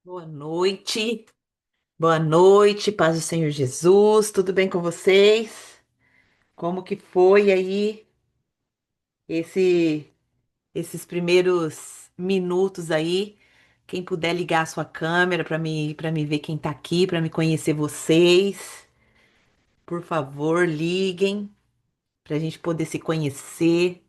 Boa noite, paz do Senhor Jesus, tudo bem com vocês? Como que foi aí esse, esses primeiros minutos aí? Quem puder ligar a sua câmera para me ver quem tá aqui, para me conhecer vocês, por favor, liguem para a gente poder se conhecer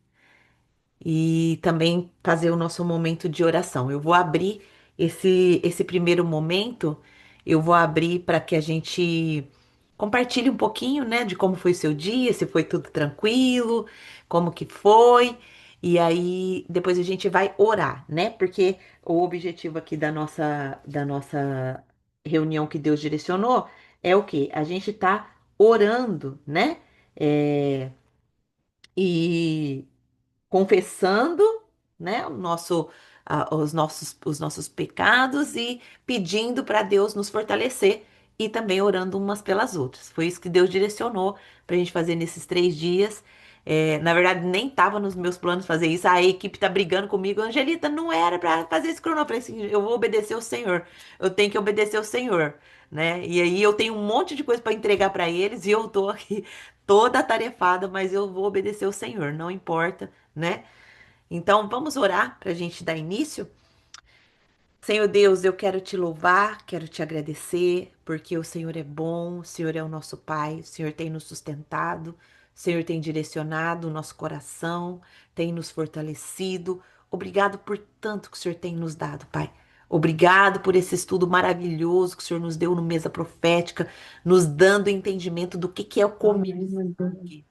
e também fazer o nosso momento de oração. Eu vou abrir esse primeiro momento, eu vou abrir para que a gente compartilhe um pouquinho, né, de como foi o seu dia, se foi tudo tranquilo, como que foi. E aí depois a gente vai orar, né? Porque o objetivo aqui da nossa reunião que Deus direcionou é o quê? A gente tá orando, né? É, e confessando, né, os nossos pecados e pedindo para Deus nos fortalecer e também orando umas pelas outras. Foi isso que Deus direcionou para a gente fazer nesses 3 dias. Na verdade, nem estava nos meus planos fazer isso. A equipe tá brigando comigo. Angelita, não era para fazer esse cronograma. Eu falei assim, eu vou obedecer o Senhor. Eu tenho que obedecer o Senhor, né? E aí eu tenho um monte de coisa para entregar para eles e eu tô aqui toda atarefada, mas eu vou obedecer o Senhor, não importa, né? Então, vamos orar para a gente dar início? Senhor Deus, eu quero te louvar, quero te agradecer, porque o Senhor é bom, o Senhor é o nosso Pai, o Senhor tem nos sustentado, o Senhor tem direcionado o nosso coração, tem nos fortalecido. Obrigado por tanto que o Senhor tem nos dado, Pai. Obrigado por esse estudo maravilhoso que o Senhor nos deu no Mesa Profética, nos dando entendimento do que é o comer Amém, meu Deus. sangue.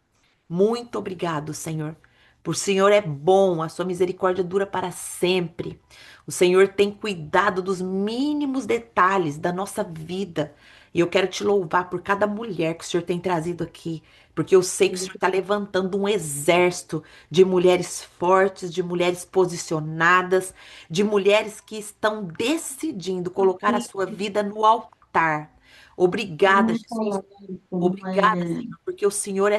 Muito obrigado, Senhor. Por o Senhor é bom, a sua misericórdia dura para sempre. O Senhor tem cuidado dos mínimos detalhes da nossa vida. E eu quero te louvar por cada mulher que o Senhor tem trazido aqui, porque eu sei que o Senhor está levantando um exército de mulheres fortes, de mulheres posicionadas, de mulheres que estão decidindo colocar a sua vida no altar. Obrigada, Vamos Jesus. falar como Obrigada, Senhor, porque o Senhor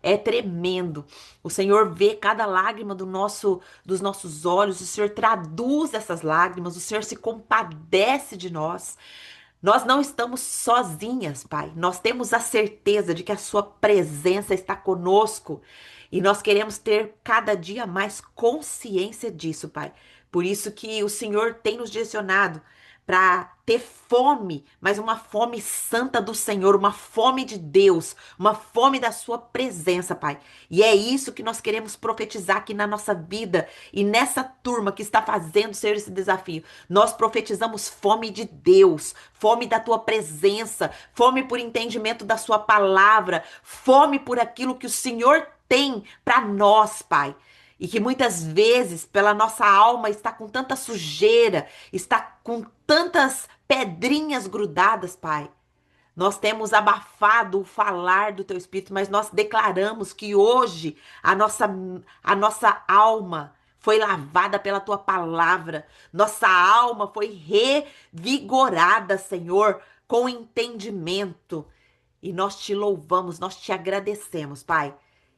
é tremendo. O Senhor vê cada lágrima dos nossos olhos, o Senhor traduz essas lágrimas, o Senhor se compadece de nós. Nós não estamos sozinhas, Pai. Nós temos a certeza de que a Sua presença está conosco e nós queremos ter cada dia mais consciência disso, Pai. Por isso que o Senhor tem nos direcionado para ter fome, mas uma fome santa do Senhor, uma fome de Deus, uma fome da Sua presença, Pai. E é isso que nós queremos profetizar aqui na nossa vida e nessa turma que está fazendo, Senhor, esse desafio. Nós profetizamos fome de Deus, fome da Tua presença, fome por entendimento da Sua palavra, fome por aquilo que o Senhor tem para nós, Pai. E que muitas vezes, pela nossa alma, está com tanta sujeira, está com tantas pedrinhas grudadas, Pai. Nós temos abafado o falar do Teu Espírito, mas nós declaramos que hoje a nossa alma foi lavada pela Tua palavra, nossa alma foi revigorada, Senhor, com entendimento. E nós te louvamos, nós te agradecemos, Pai,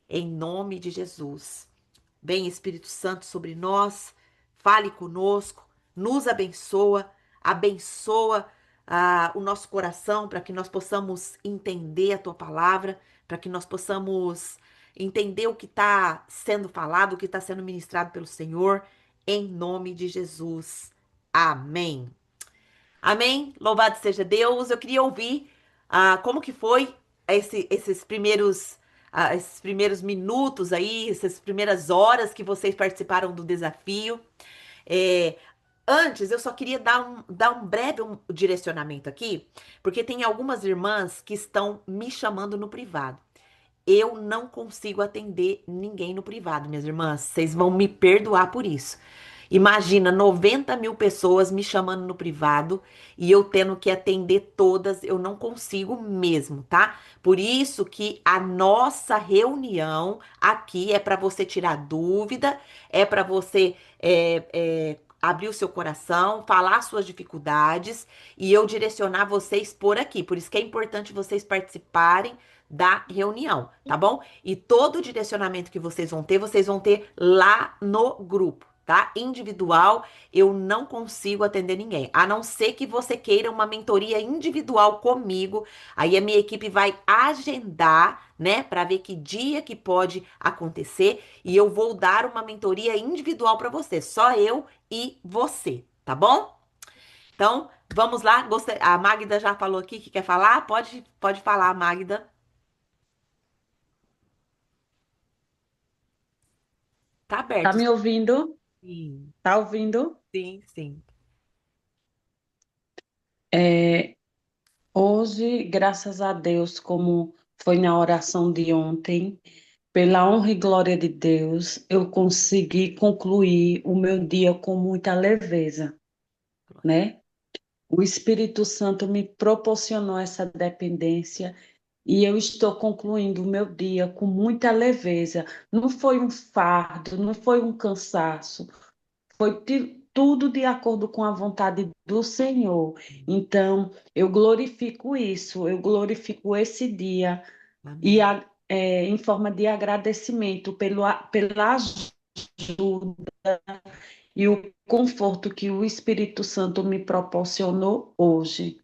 em nome de Jesus. Vem Espírito Santo sobre nós, fale conosco, nos abençoa, abençoa o nosso coração para que nós possamos entender a tua palavra, para que nós possamos entender o que está sendo falado, o que está sendo ministrado pelo Senhor, em nome de Jesus. Amém. Amém. Louvado seja Deus. Eu queria ouvir como que foi esses primeiros minutos aí, essas primeiras horas que vocês participaram do desafio. É, Antes, eu só queria dar um breve direcionamento aqui, porque tem algumas irmãs que estão me chamando no privado. Eu não consigo atender ninguém no privado, minhas irmãs. Vocês vão me perdoar por isso. Imagina 90 mil pessoas me chamando no privado e eu tendo que atender todas, eu não consigo mesmo, tá? Por isso que a nossa reunião aqui é para você tirar dúvida, é para você abrir o seu coração, falar suas dificuldades e eu direcionar vocês por aqui. Por isso que é importante vocês participarem da reunião, tá bom? E todo o direcionamento que vocês vão ter lá no grupo, tá? Individual, eu não consigo atender ninguém, a não ser que você queira uma mentoria individual comigo. Aí a minha equipe vai agendar, né, para ver que dia que pode acontecer e eu vou dar uma mentoria individual para você, só eu e você, tá bom? Então, vamos lá. A Magda já falou aqui que quer falar? Pode falar, Magda. Tá Tá aberto. me ouvindo? Sim, Tá ouvindo? sim, sim. É, hoje, graças a Deus, como foi na oração de ontem, pela honra e glória de Deus, eu consegui concluir o meu dia com muita leveza, Glória. né? O Espírito Santo me proporcionou essa dependência e eu estou concluindo o meu dia com muita leveza. Não foi um fardo, não foi um cansaço, foi tudo de acordo com a vontade do Senhor. Então, eu glorifico isso, eu glorifico esse dia e Amém. em forma de agradecimento pela ajuda e o conforto que o Espírito Santo me proporcionou hoje.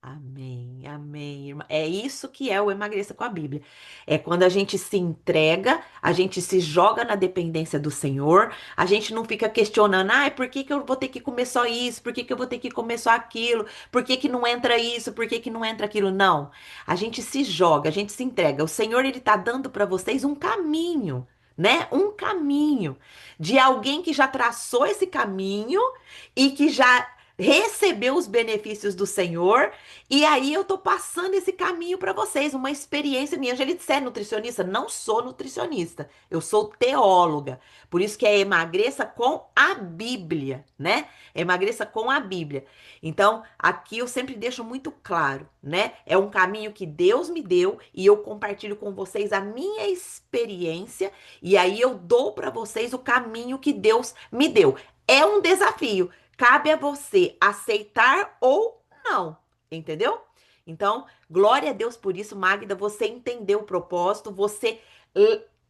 Amém, amém, irmã. É isso que é o Emagreça com a Bíblia. É quando a gente se entrega, a gente se joga na dependência do Senhor, a gente não fica questionando, por que que eu vou ter que comer só isso? Por que que eu vou ter que comer só aquilo? Por que que não entra isso? Por que que não entra aquilo? Não. A gente se joga, a gente se entrega. O Senhor, ele tá dando para vocês um caminho, né? Um caminho de alguém que já traçou esse caminho e que já recebeu os benefícios do Senhor e aí eu tô passando esse caminho para vocês, uma experiência minha. Angelita, você é nutricionista? Não sou nutricionista, eu sou teóloga. Por isso que é emagreça com a Bíblia, né? Emagreça com a Bíblia. Então, aqui eu sempre deixo muito claro, né? É um caminho que Deus me deu e eu compartilho com vocês a minha experiência e aí eu dou para vocês o caminho que Deus me deu. É um desafio. Cabe a você aceitar ou não. Entendeu? Então, glória a Deus por isso, Magda. Você entendeu o propósito, você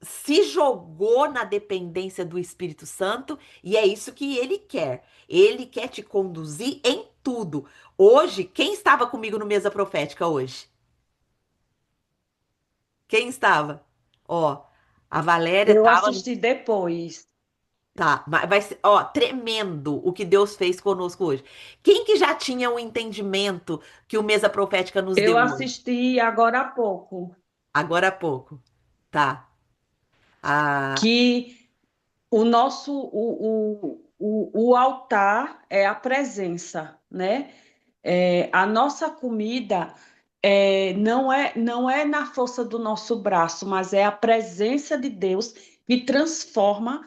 se jogou na dependência do Espírito Santo e é isso que ele quer. Ele quer te conduzir em tudo. Hoje, quem estava comigo no Mesa Profética hoje? Quem estava? Ó, a Valéria Eu estava. assisti depois. Tá, vai ser, ó, tremendo o que Deus fez conosco hoje. Quem que já tinha o entendimento que o Mesa Profética nos Eu deu hoje? assisti agora há pouco Agora há pouco. Tá. Ah, que o nosso o altar é a presença, né? A nossa comida não é na força do nosso braço, mas é a presença de Deus que transforma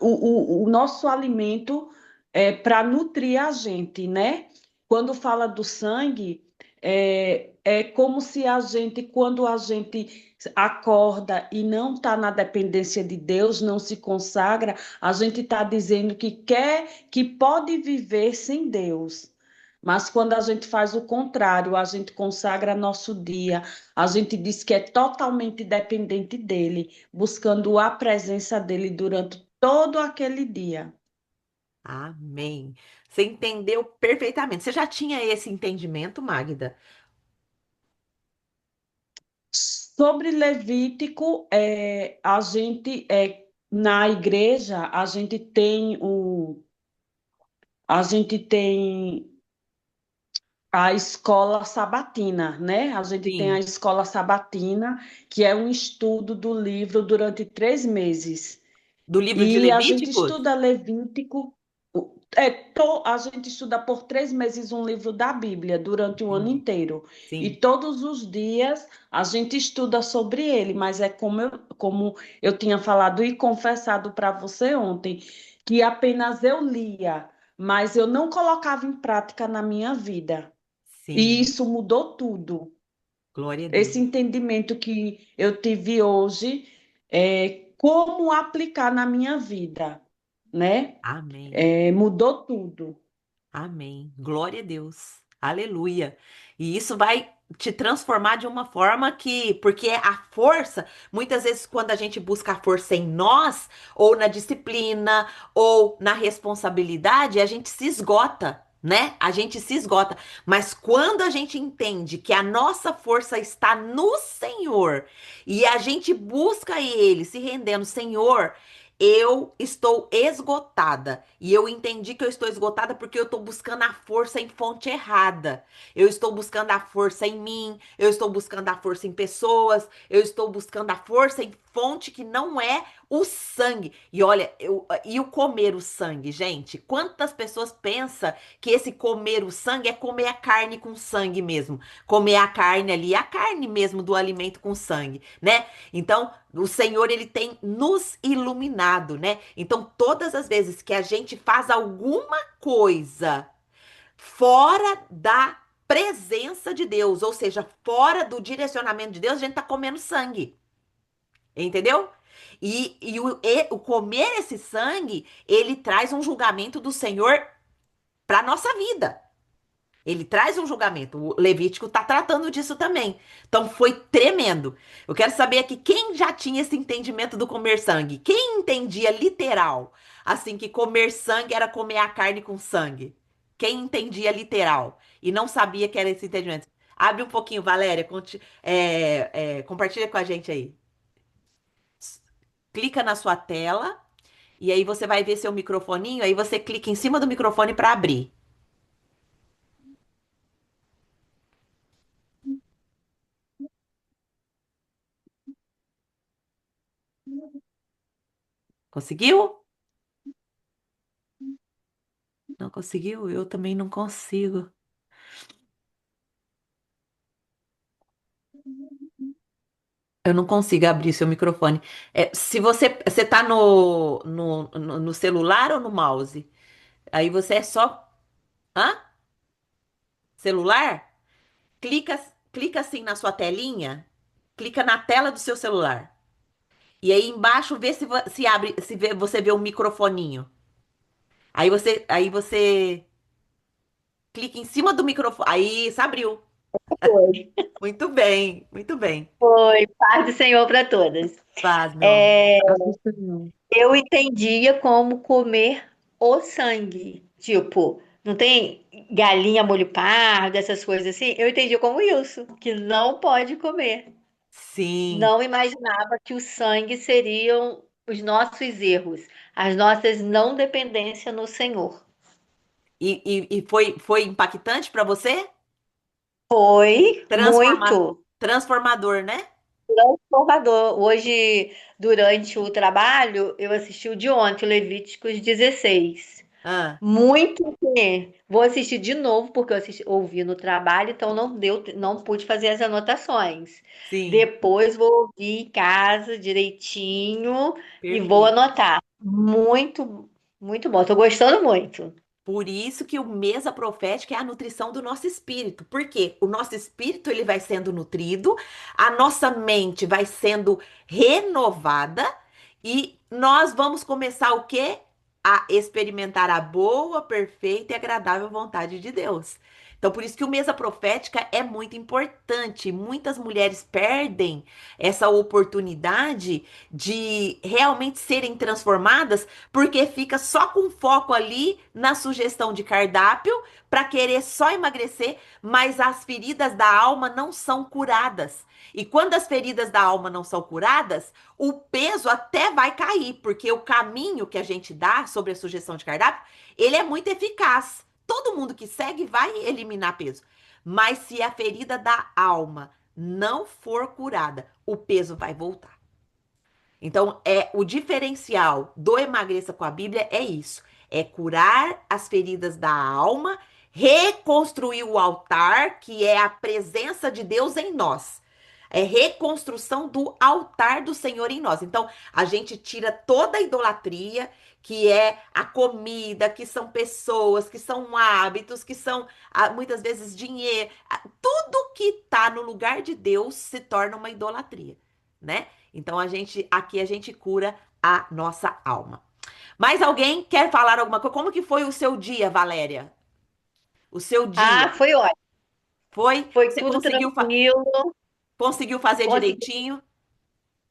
o nosso alimento para nutrir a gente, né? Quando fala do sangue, é como se a gente, quando a gente acorda e não está na dependência de Deus, não se consagra, a gente está dizendo que quer, que pode viver sem Deus. Mas quando a gente faz o contrário, a gente consagra nosso dia, a gente diz que é totalmente dependente dele, buscando a presença dele durante todo aquele dia. amém. Você entendeu perfeitamente. Você já tinha esse entendimento, Magda? Sobre Levítico, na igreja a gente tem a escola sabatina, né? A gente tem a Sim. escola sabatina, que é um estudo do livro durante 3 meses. Do livro de E a gente Levíticos? estuda Levítico, a gente estuda por 3 meses um livro da Bíblia durante o ano Entendi. inteiro. E Sim, todos os dias a gente estuda sobre ele, mas é como eu tinha falado e confessado para você ontem, que apenas eu lia, mas eu não colocava em prática na minha vida. E sim. isso mudou tudo. Glória a Deus. Esse entendimento que eu tive hoje é como aplicar na minha vida, né? Amém. Mudou tudo. Amém. Glória a Deus. Aleluia. E isso vai te transformar de uma forma que, porque a força, muitas vezes quando a gente busca a força em nós, ou na disciplina, ou na responsabilidade, a gente se esgota, né? A gente se esgota. Mas quando a gente entende que a nossa força está no Senhor e a gente busca Ele, se rendendo, Senhor, eu estou esgotada. E eu entendi que eu estou esgotada porque eu estou buscando a força em fonte errada. Eu estou buscando a força em mim, eu estou buscando a força em pessoas, eu estou buscando a força em fonte que não é o sangue. E olha, e o comer o sangue, gente? Quantas pessoas pensam que esse comer o sangue é comer a carne com sangue mesmo? Comer a carne ali, a carne mesmo do alimento com sangue, né? Então, o Senhor, ele tem nos iluminado, né? Então, todas as vezes que a gente faz alguma coisa fora da presença de Deus, ou seja, fora do direcionamento de Deus, a gente tá comendo sangue, entendeu? E o comer esse sangue, ele traz um julgamento do Senhor para nossa vida. Ele traz um julgamento. O Levítico está tratando disso também. Então foi tremendo. Eu quero saber aqui quem já tinha esse entendimento do comer sangue. Quem entendia literal, assim que comer sangue era comer a carne com sangue. Quem entendia literal e não sabia que era esse entendimento. Abre um pouquinho, Valéria. Compartilha com a gente aí. Clica na sua tela e aí você vai ver seu microfoninho. Aí você clica em cima do microfone para abrir. Conseguiu? Não conseguiu? Eu também não consigo. Eu não consigo abrir seu microfone. Se você tá no celular ou no mouse? Aí você é só. Hã? Celular? Clica, clica assim na sua telinha. Clica na tela do seu celular. E aí embaixo vê se abre, você vê o microfoninho. Aí você clica em cima do microfone. Aí, se abriu. Foi, Muito bem, muito bem. foi. Paz do Senhor para todas. Paz, meu amor. É, Paz do Senhor. eu entendia como comer o sangue. Tipo, não tem galinha molho pardo, essas coisas assim? Eu entendia como isso, que não pode comer. Sim. Não imaginava que o sangue seriam os nossos erros, as nossas não dependência no Senhor. E foi impactante para você? Foi Transforma, muito transformador, né? transformador. Hoje, durante o trabalho, eu assisti o de ontem, o Levíticos 16. Ah, Muito bem. Vou assistir de novo, porque ouvi no trabalho, então não pude fazer as anotações. sim, Depois vou ouvir em casa direitinho e vou perfeito. anotar. Muito, muito bom. Estou gostando muito. Por isso que o mesa profética é a nutrição do nosso espírito. Porque o nosso espírito ele vai sendo nutrido, a nossa mente vai sendo renovada e nós vamos começar o quê? A experimentar a boa, perfeita e agradável vontade de Deus. Então, por isso que o mesa profética é muito importante. Muitas mulheres perdem essa oportunidade de realmente serem transformadas porque fica só com foco ali na sugestão de cardápio para querer só emagrecer, mas as feridas da alma não são curadas. E quando as feridas da alma não são curadas, o peso até vai cair, porque o caminho que a gente dá sobre a sugestão de cardápio, ele é muito eficaz. Todo mundo que segue vai eliminar peso. Mas se a ferida da alma não for curada, o peso vai voltar. Então, o diferencial do Emagreça com a Bíblia é isso: é curar as feridas da alma, reconstruir o altar, que é a presença de Deus em nós. É reconstrução do altar do Senhor em nós. Então, a gente tira toda a idolatria, que é a comida, que são pessoas, que são hábitos, que são muitas vezes dinheiro. Tudo que está no lugar de Deus se torna uma idolatria, né? Então aqui a gente cura a nossa alma. Mais alguém quer falar alguma coisa? Como que foi o seu dia, Valéria? O seu dia Ah, foi ótimo. foi? Foi Você tudo tranquilo. conseguiu fazer Consegui. direitinho?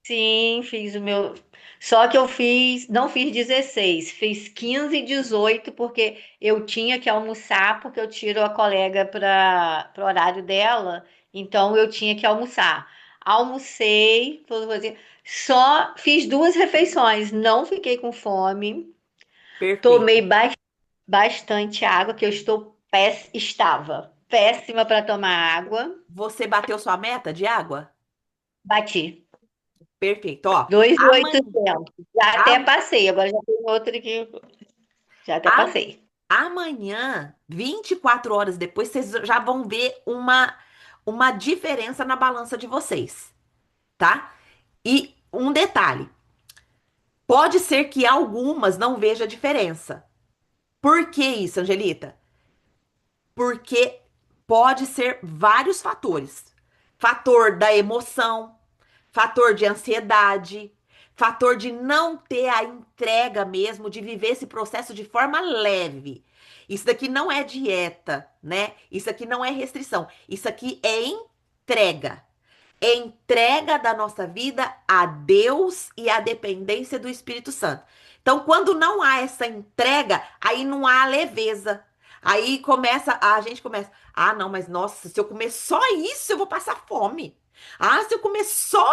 Sim, fiz o meu. Só que eu fiz, não fiz 16, fiz 15 e 18, porque eu tinha que almoçar, porque eu tiro a colega para o horário dela, então eu tinha que almoçar. Almocei, só fiz duas refeições, não fiquei com fome, tomei Perfeito. bastante água, que eu estava péssima para tomar água. Você bateu sua meta de água? Bati. Perfeito. Ó, 2.800. Já até a- passei, agora já tem outra que já até a- passei. amanhã, 24 horas depois, vocês já vão ver uma diferença na balança de vocês, tá? E um detalhe, pode ser que algumas não vejam diferença. Por que isso, Angelita? Porque pode ser vários fatores. Fator da emoção, fator de ansiedade, fator de não ter a entrega mesmo, de viver esse processo de forma leve. Isso daqui não é dieta, né? Isso aqui não é restrição. Isso aqui é entrega. É entrega da nossa vida a Deus e a dependência do Espírito Santo. Então, quando não há essa entrega, aí não há leveza. Aí a gente começa, ah, não, mas nossa, se eu comer só isso, eu vou passar fome. Ah, se eu comer só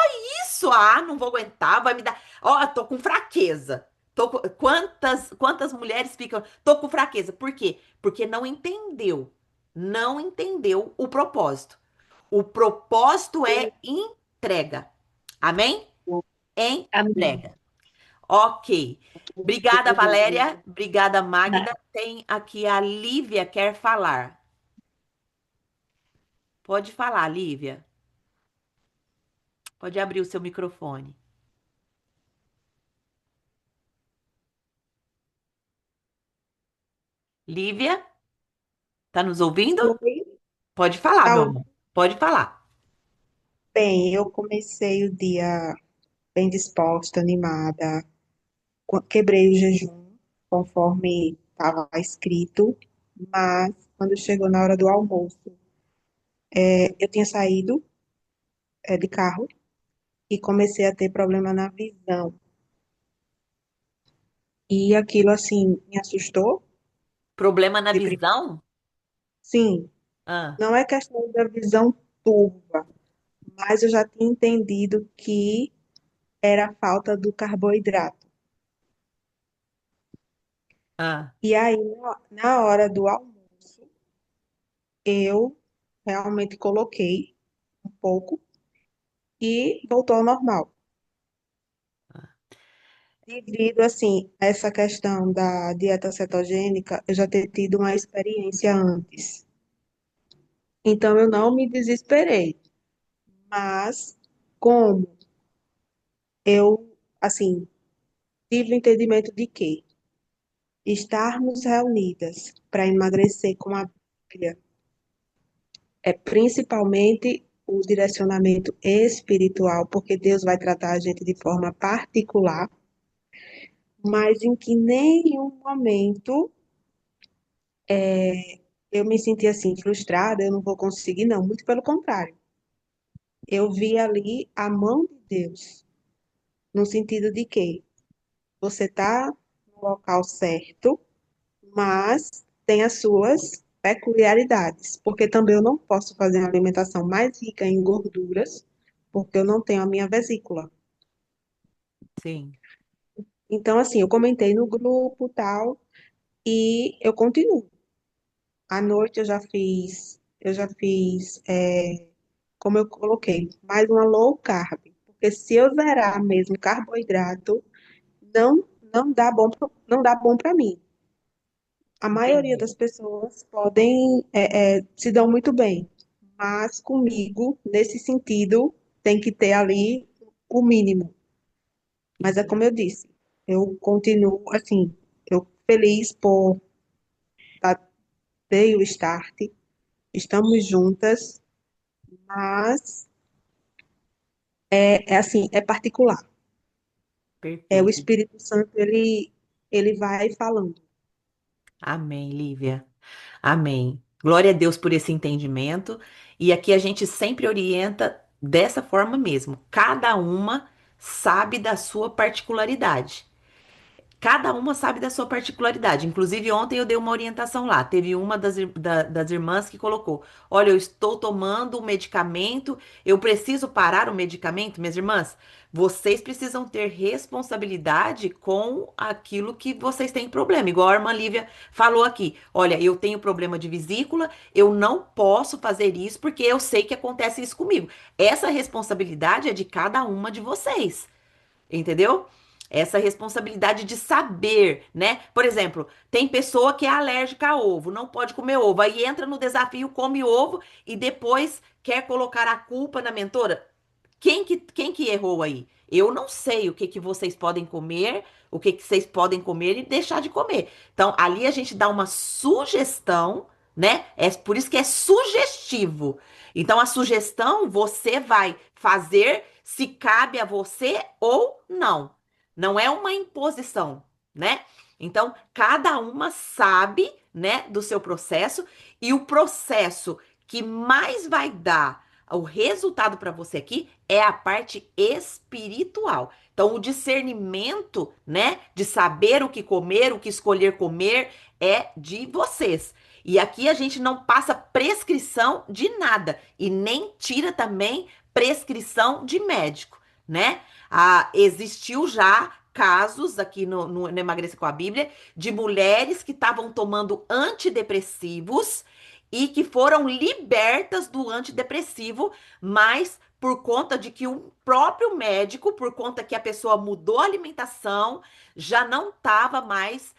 isso, ah, não vou aguentar, vai me dar. Ó, eu tô com fraqueza. Quantas mulheres ficam, tô com fraqueza. Por quê? Porque não entendeu o propósito. O propósito é entrega. Amém? Amém. Entrega. Ok. Obrigada, Valéria. Obrigada, Magda. Tem aqui a Lívia quer falar. Pode falar, Lívia. Pode abrir o seu microfone. Lívia, tá nos ouvindo? Oi, Pode falar, tá meu ouvindo? amor. Pode falar. Bem, eu comecei o dia bem disposta, animada, quebrei o jejum, conforme estava escrito, mas quando chegou na hora do almoço, eu tinha saído, de carro e comecei a ter problema na visão. E aquilo, assim, me assustou. Problema na De pri- visão? Sim, Ah, não é questão da visão turva, mas eu já tinha entendido que era a falta do carboidrato. ah. E aí, na hora do almoço, eu realmente coloquei um pouco e voltou ao normal. Devido, assim, a essa questão da dieta cetogênica, eu já ter tido uma experiência antes. Então, eu não me desesperei. Mas, como eu, assim, tive o entendimento de que estarmos reunidas para emagrecer com a Bíblia é principalmente o direcionamento espiritual, porque Deus vai tratar a gente de forma particular, mas em que nenhum momento eu me senti assim frustrada, eu não vou conseguir, não, muito pelo contrário. Eu vi ali a mão de Deus, no sentido de que você está no local certo, mas tem as suas peculiaridades, porque também eu não posso fazer uma alimentação mais rica em gorduras, porque eu não tenho a minha vesícula. Sim. Então, assim, eu comentei no grupo, tal, e eu continuo. À noite eu já fiz, como eu coloquei, mais uma low carb, porque se eu zerar mesmo carboidrato, não dá bom para mim. A maioria Entendi. das pessoas se dão muito bem, mas comigo, nesse sentido, tem que ter ali o mínimo. Mas é como eu disse, eu continuo assim, eu feliz por ter o start, estamos juntas, mas é assim, é particular. É o Perfeito. Espírito Santo, ele vai falando. Amém, Lívia. Amém. Glória a Deus por esse entendimento. E aqui a gente sempre orienta dessa forma mesmo. Cada uma sabe da sua particularidade. Cada uma sabe da sua particularidade. Inclusive, ontem eu dei uma orientação lá. Teve uma das irmãs que colocou: Olha, eu estou tomando um medicamento, eu preciso parar o medicamento. Minhas irmãs, vocês precisam ter responsabilidade com aquilo que vocês têm problema. Igual a irmã Lívia falou aqui: Olha, eu tenho problema de vesícula, eu não posso fazer isso porque eu sei que acontece isso comigo. Essa responsabilidade é de cada uma de vocês. Entendeu? Essa responsabilidade de saber, né? Por exemplo, tem pessoa que é alérgica a ovo, não pode comer ovo, aí entra no desafio, come ovo e depois quer colocar a culpa na mentora. Quem que errou aí? Eu não sei o que que vocês podem comer, o que que vocês podem comer e deixar de comer. Então, ali a gente dá uma sugestão, né? É por isso que é sugestivo. Então, a sugestão você vai fazer se cabe a você ou não. Não é uma imposição, né? Então, cada uma sabe, né, do seu processo e o processo que mais vai dar o resultado para você aqui é a parte espiritual. Então, o discernimento, né, de saber o que comer, o que escolher comer, é de vocês. E aqui a gente não passa prescrição de nada e nem tira também prescrição de médico, né? Existiu já casos aqui no Emagreça com a Bíblia de mulheres que estavam tomando antidepressivos e que foram libertas do antidepressivo, mas por conta de que o próprio médico, por conta que a pessoa mudou a alimentação, já não estava mais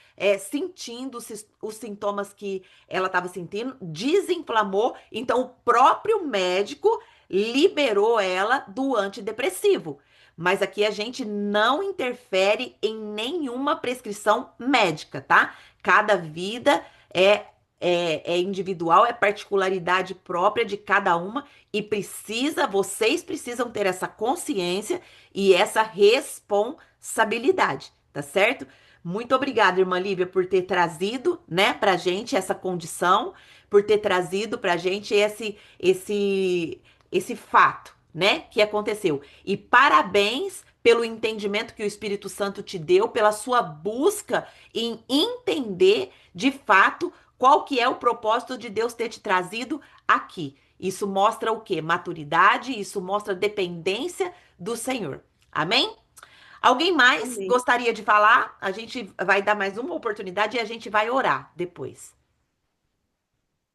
sentindo os sintomas que ela estava sentindo, desinflamou, então o próprio médico liberou ela do antidepressivo. Mas aqui a gente não interfere em nenhuma prescrição médica, tá? Cada vida é individual, é particularidade própria de cada uma e vocês precisam ter essa consciência e essa responsabilidade, tá certo? Muito obrigada, irmã Lívia, por ter trazido, né, pra gente essa condição, por ter trazido pra gente esse fato, né, que aconteceu. E parabéns pelo entendimento que o Espírito Santo te deu, pela sua busca em entender de fato qual que é o propósito de Deus ter te trazido aqui. Isso mostra o quê? Maturidade, isso mostra dependência do Senhor. Amém? Alguém mais Amém. gostaria de falar? A gente vai dar mais uma oportunidade e a gente vai orar depois.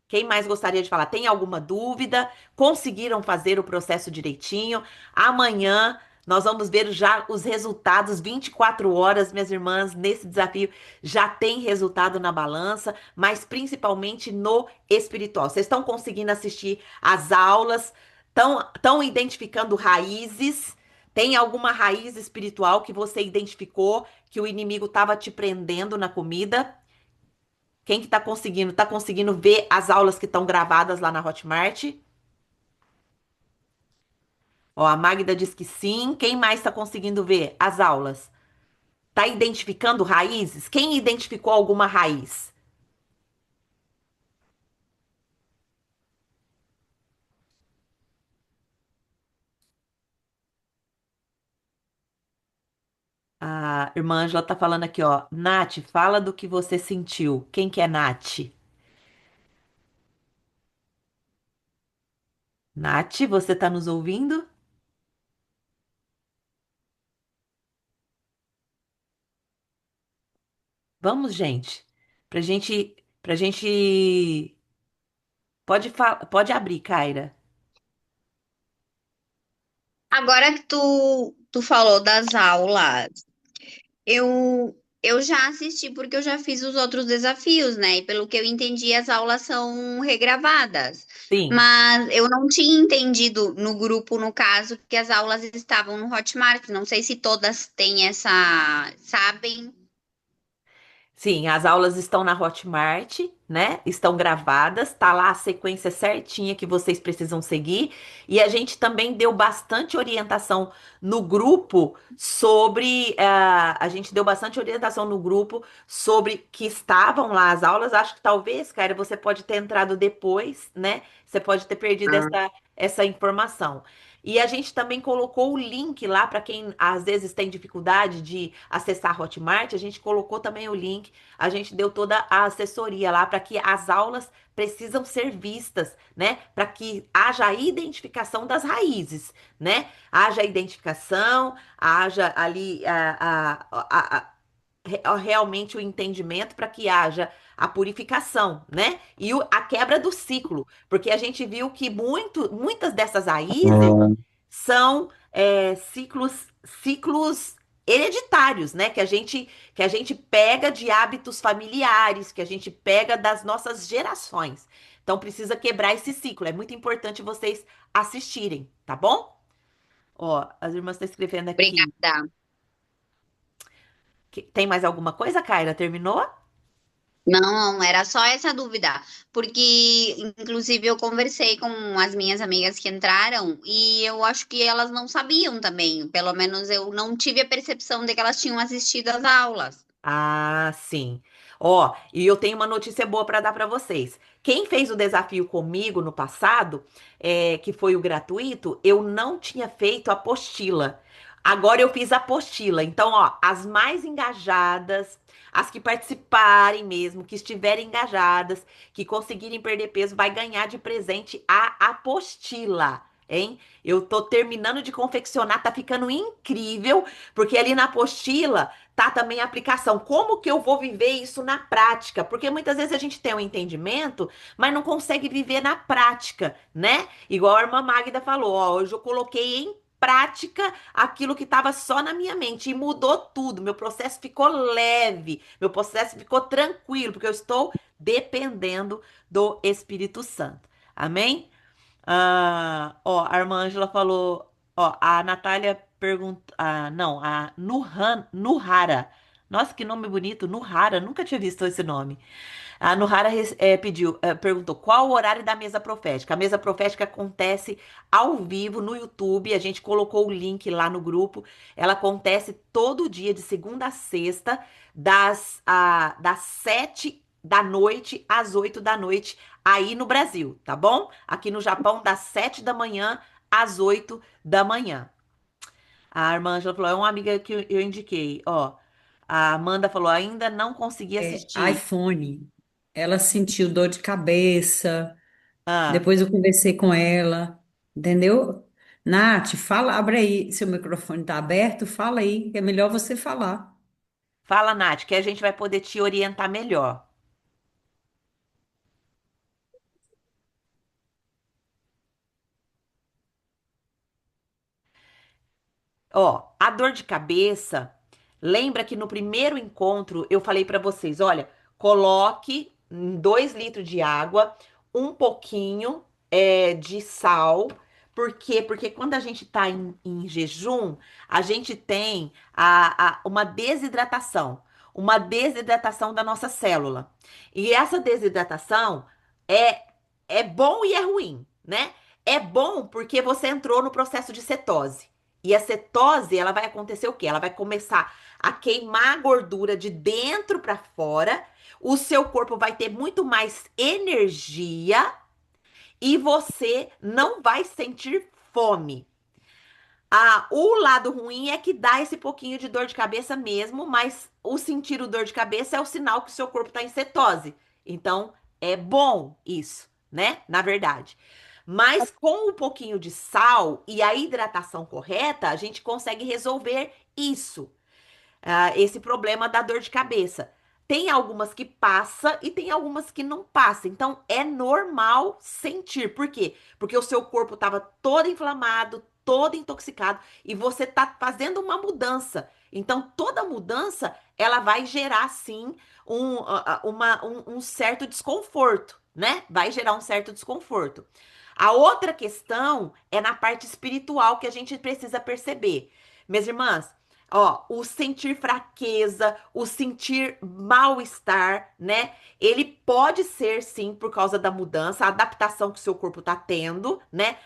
Quem mais gostaria de falar? Tem alguma dúvida? Conseguiram fazer o processo direitinho? Amanhã nós vamos ver já os resultados, 24 horas, minhas irmãs, nesse desafio já tem resultado na balança, mas principalmente no espiritual. Vocês estão conseguindo assistir as aulas? Estão identificando raízes? Tem alguma raiz espiritual que você identificou que o inimigo estava te prendendo na comida? Quem que tá conseguindo? Tá conseguindo ver as aulas que estão gravadas lá na Hotmart? Ó, a Magda diz que sim. Quem mais tá conseguindo ver as aulas? Tá identificando raízes? Quem identificou alguma raiz? A irmã Ângela tá falando aqui, ó. Nath, fala do que você sentiu. Quem que é Nath? Nath, você tá nos ouvindo? Vamos, gente. Pra gente. Pode abrir, Kaira. Agora que tu falou das aulas, eu já assisti porque eu já fiz os outros desafios, né? E pelo que eu entendi, as aulas são regravadas. Sim. Mas eu não tinha entendido no grupo, no caso, que as aulas estavam no Hotmart. Não sei se todas têm essa, sabem? Sim, as aulas estão na Hotmart, né? Estão gravadas, tá lá a sequência certinha que vocês precisam seguir. E a gente também deu bastante orientação no grupo sobre, a gente deu bastante orientação no grupo sobre que estavam lá as aulas. Acho que talvez, cara, você pode ter entrado depois, né? Você pode ter perdido essa informação. E a gente também colocou o link lá para quem às vezes tem dificuldade de acessar a Hotmart. A gente colocou também o link, a gente deu toda a assessoria lá para que as aulas precisam ser vistas, né? Para que haja a identificação das raízes, né? Haja a identificação, haja ali realmente o entendimento para que haja a purificação, né? E a quebra do ciclo, porque a gente viu que muitas dessas raízes são ciclos hereditários, né? Que a gente pega de hábitos familiares, que a gente pega das nossas gerações. Então precisa quebrar esse ciclo. É muito importante vocês assistirem, tá bom? Ó, as irmãs estão escrevendo aqui. Obrigada. Tem mais alguma coisa, Kaira? Terminou? Não, era só essa dúvida, porque inclusive eu conversei com as minhas amigas que entraram e eu acho que elas não sabiam também, pelo menos eu não tive a percepção de que elas tinham assistido às aulas. Ah, sim. Ó, e eu tenho uma notícia boa para dar para vocês. Quem fez o desafio comigo no passado, que foi o gratuito, eu não tinha feito a apostila. Agora eu fiz a apostila. Então, ó, as mais engajadas, as que participarem mesmo, que estiverem engajadas, que conseguirem perder peso, vai ganhar de presente a apostila. Hein? Eu tô terminando de confeccionar, tá ficando incrível, porque ali na apostila tá também a aplicação. Como que eu vou viver isso na prática? Porque muitas vezes a gente tem um entendimento, mas não consegue viver na prática, né? Igual a irmã Magda falou, ó, hoje eu coloquei em prática aquilo que estava só na minha mente e mudou tudo. Meu processo ficou leve, meu processo ficou tranquilo, porque eu estou dependendo do Espírito Santo. Amém? Ó, a irmã Ângela falou, ó, a Natália perguntou, não, a Nuhara. Nossa, que nome bonito, Nuhara, nunca tinha visto esse nome. A Nuhara perguntou qual o horário da mesa profética. A mesa profética acontece ao vivo no YouTube. A gente colocou o link lá no grupo. Ela acontece todo dia, de segunda a sexta, das 7 da noite às 8 da noite, aí no Brasil, tá bom? Aqui no Japão, das 7 da manhã às 8 da manhã. A irmã Ângela falou, é uma amiga que eu indiquei, ó. A Amanda falou, ainda não consegui assistir. iPhone. Ela sentiu dor de cabeça. Ah, Depois eu conversei com ela, entendeu? Nath, fala, abre aí, seu microfone está aberto, fala aí, que é melhor você falar. fala, Nath, que a gente vai poder te orientar melhor. Ó, a dor de cabeça, lembra que no primeiro encontro eu falei pra vocês, olha, coloque em 2 litros de água um pouquinho de sal. Por quê? Porque quando a gente tá em jejum, a gente tem uma desidratação da nossa célula. E essa desidratação é, é bom e é ruim, né? É bom porque você entrou no processo de cetose. E a cetose, ela vai acontecer o quê? Ela vai começar a queimar a gordura de dentro para fora. O seu corpo vai ter muito mais energia e você não vai sentir fome. O lado ruim é que dá esse pouquinho de dor de cabeça mesmo, mas o sentir o dor de cabeça é o sinal que o seu corpo está em cetose. Então, é bom isso, né? Na verdade. Mas com um pouquinho de sal e a hidratação correta, a gente consegue resolver isso, esse problema da dor de cabeça. Tem algumas que passa e tem algumas que não passa. Então é normal sentir. Por quê? Porque o seu corpo estava todo inflamado, todo intoxicado e você está fazendo uma mudança. Então toda mudança ela vai gerar sim um certo desconforto, né? Vai gerar um certo desconforto. A outra questão é na parte espiritual que a gente precisa perceber. Minhas irmãs, Ó, o sentir fraqueza, o sentir mal-estar, né? Ele pode ser, sim, por causa da mudança, a adaptação que o seu corpo tá tendo, né?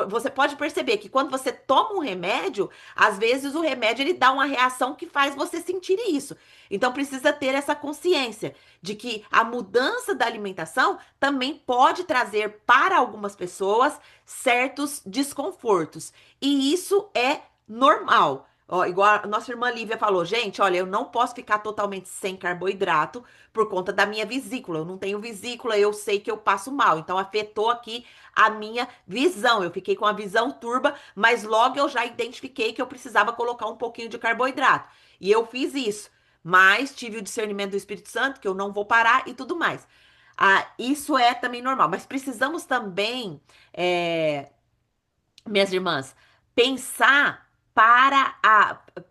Você pode perceber que quando você toma um remédio, às vezes o remédio ele dá uma reação que faz você sentir isso. Então precisa ter essa consciência de que a mudança da alimentação também pode trazer para algumas pessoas certos desconfortos. E isso é normal. Ó, igual a nossa irmã Lívia falou, gente, olha, eu não posso ficar totalmente sem carboidrato por conta da minha vesícula. Eu não tenho vesícula, eu sei que eu passo mal. Então afetou aqui a minha visão. Eu fiquei com a visão turba, mas logo eu já identifiquei que eu precisava colocar um pouquinho de carboidrato. E eu fiz isso. Mas tive o discernimento do Espírito Santo, que eu não vou parar e tudo mais. Isso é também normal. Mas precisamos também, minhas irmãs, pensar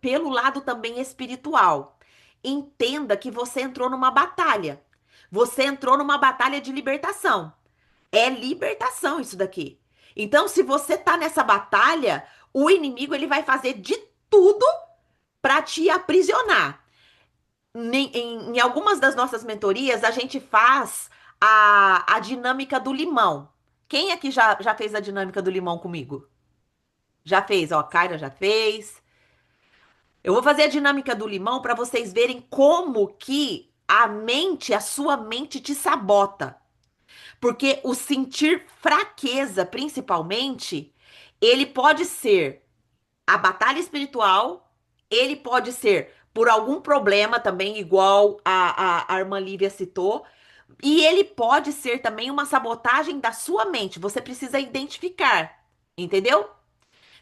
pelo lado também espiritual. Entenda que você entrou numa batalha. Você entrou numa batalha de libertação. É libertação isso daqui. Então, se você tá nessa batalha, o inimigo ele vai fazer de tudo para te aprisionar. Em algumas das nossas mentorias, a gente faz a dinâmica do limão. Quem aqui já fez a dinâmica do limão comigo? Já fez, ó, a Kaira já fez. Eu vou fazer a dinâmica do limão para vocês verem como que a sua mente te sabota. Porque o sentir fraqueza, principalmente, ele pode ser a batalha espiritual, ele pode ser por algum problema também, igual a irmã Lívia citou, e ele pode ser também uma sabotagem da sua mente. Você precisa identificar, entendeu?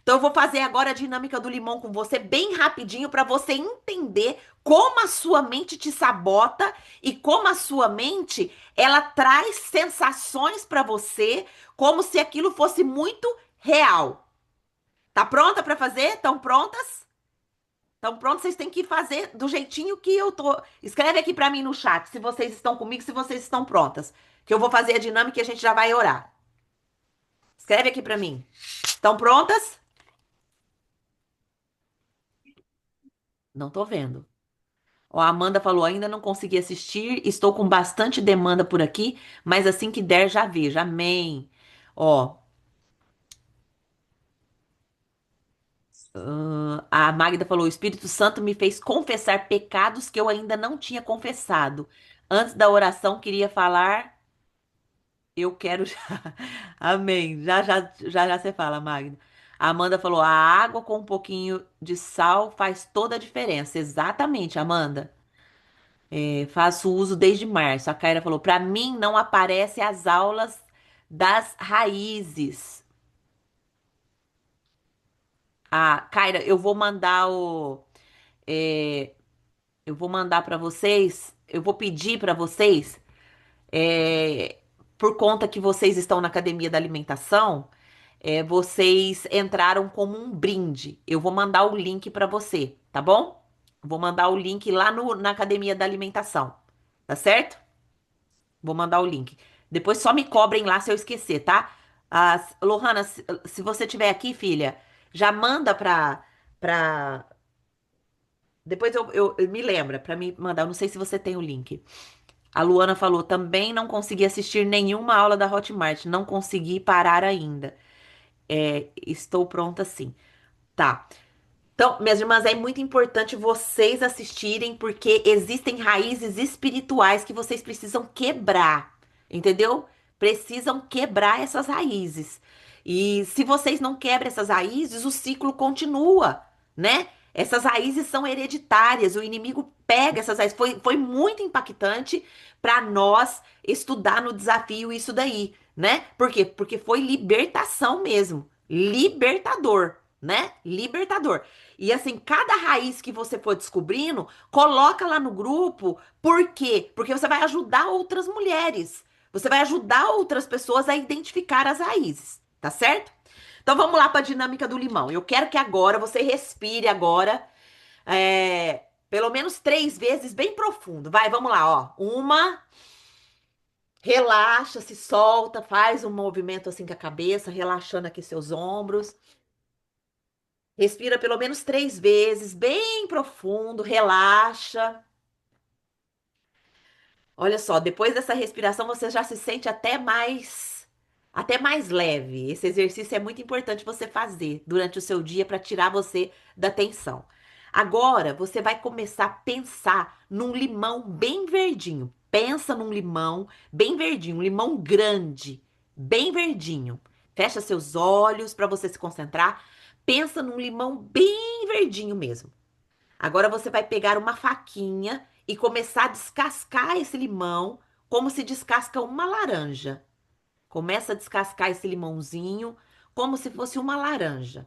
Então, eu vou fazer agora a dinâmica do limão com você bem rapidinho para você entender como a sua mente te sabota e como a sua mente ela traz sensações para você, como se aquilo fosse muito real. Tá pronta para fazer? Estão prontas? Estão prontas? Vocês têm que fazer do jeitinho que eu tô. Escreve aqui para mim no chat se vocês estão comigo, se vocês estão prontas, que eu vou fazer a dinâmica e a gente já vai orar. Escreve aqui para mim. Estão prontas? Não tô vendo. Ó, a Amanda falou: ainda não consegui assistir, estou com bastante demanda por aqui, mas assim que der já vejo. Amém. Ó, a Magda falou: o Espírito Santo me fez confessar pecados que eu ainda não tinha confessado. Antes da oração, queria falar, eu quero já. Amém. Já você fala, Magda. A Amanda falou: a água com um pouquinho de sal faz toda a diferença. Exatamente, Amanda. Faço uso desde março. A Kaira falou: para mim não aparecem as aulas das raízes. Kaira, é, eu vou mandar para vocês, eu vou pedir para vocês, é, por conta que vocês estão na Academia da Alimentação, vocês entraram como um brinde. Eu vou mandar o link para você, tá bom? Vou mandar o link lá na Academia da Alimentação, tá certo? Vou mandar o link. Depois só me cobrem lá se eu esquecer, tá? Lohana, se você tiver aqui, filha, já manda pra... Depois me lembra pra me mandar. Eu não sei se você tem o link. A Luana falou, também não consegui assistir nenhuma aula da Hotmart. Não consegui parar ainda. Estou pronta sim. Tá. Então, minhas irmãs, é muito importante vocês assistirem, porque existem raízes espirituais que vocês precisam quebrar, entendeu? Precisam quebrar essas raízes. E se vocês não quebram essas raízes, o ciclo continua, né? Essas raízes são hereditárias, o inimigo pega essas raízes. Foi muito impactante para nós estudar no desafio isso daí, né? Por quê? Porque foi libertação mesmo. Libertador, né? Libertador. E assim, cada raiz que você for descobrindo, coloca lá no grupo. Por quê? Porque você vai ajudar outras mulheres. Você vai ajudar outras pessoas a identificar as raízes, tá certo? Então vamos lá para a dinâmica do limão. Eu quero que agora você respire agora, pelo menos 3 vezes bem profundo. Vai, vamos lá, ó. Uma, relaxa, se solta, faz um movimento assim com a cabeça, relaxando aqui seus ombros. Respira pelo menos 3 vezes, bem profundo, relaxa. Olha só, depois dessa respiração você já se sente até mais leve. Esse exercício é muito importante você fazer durante o seu dia para tirar você da tensão. Agora você vai começar a pensar num limão bem verdinho. Pensa num limão bem verdinho, um limão grande, bem verdinho. Fecha seus olhos para você se concentrar. Pensa num limão bem verdinho mesmo. Agora você vai pegar uma faquinha e começar a descascar esse limão como se descasca uma laranja. Começa a descascar esse limãozinho como se fosse uma laranja.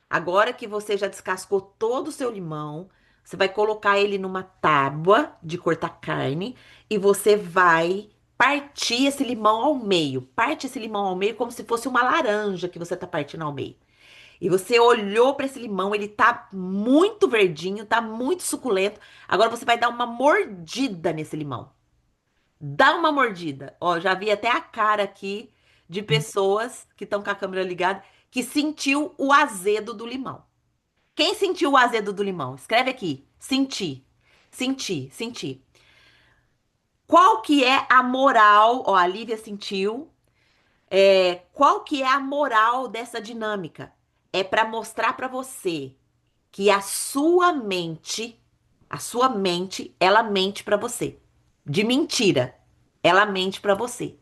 Agora que você já descascou todo o seu limão, você vai colocar ele numa tábua de cortar carne e você vai partir esse limão ao meio. Parte esse limão ao meio como se fosse uma laranja que você está partindo ao meio. E você olhou para esse limão, ele tá muito verdinho, tá muito suculento. Agora você vai dar uma mordida nesse limão. Dá uma mordida. Ó, já vi até a cara aqui de pessoas que estão com a câmera ligada que sentiu o azedo do limão. Quem sentiu o azedo do limão? Escreve aqui. Senti. Senti, senti. Qual que é a moral? Ó, a Lívia sentiu. Qual que é a moral dessa dinâmica? É para mostrar para você que a sua mente, ela mente para você. De mentira, ela mente para você.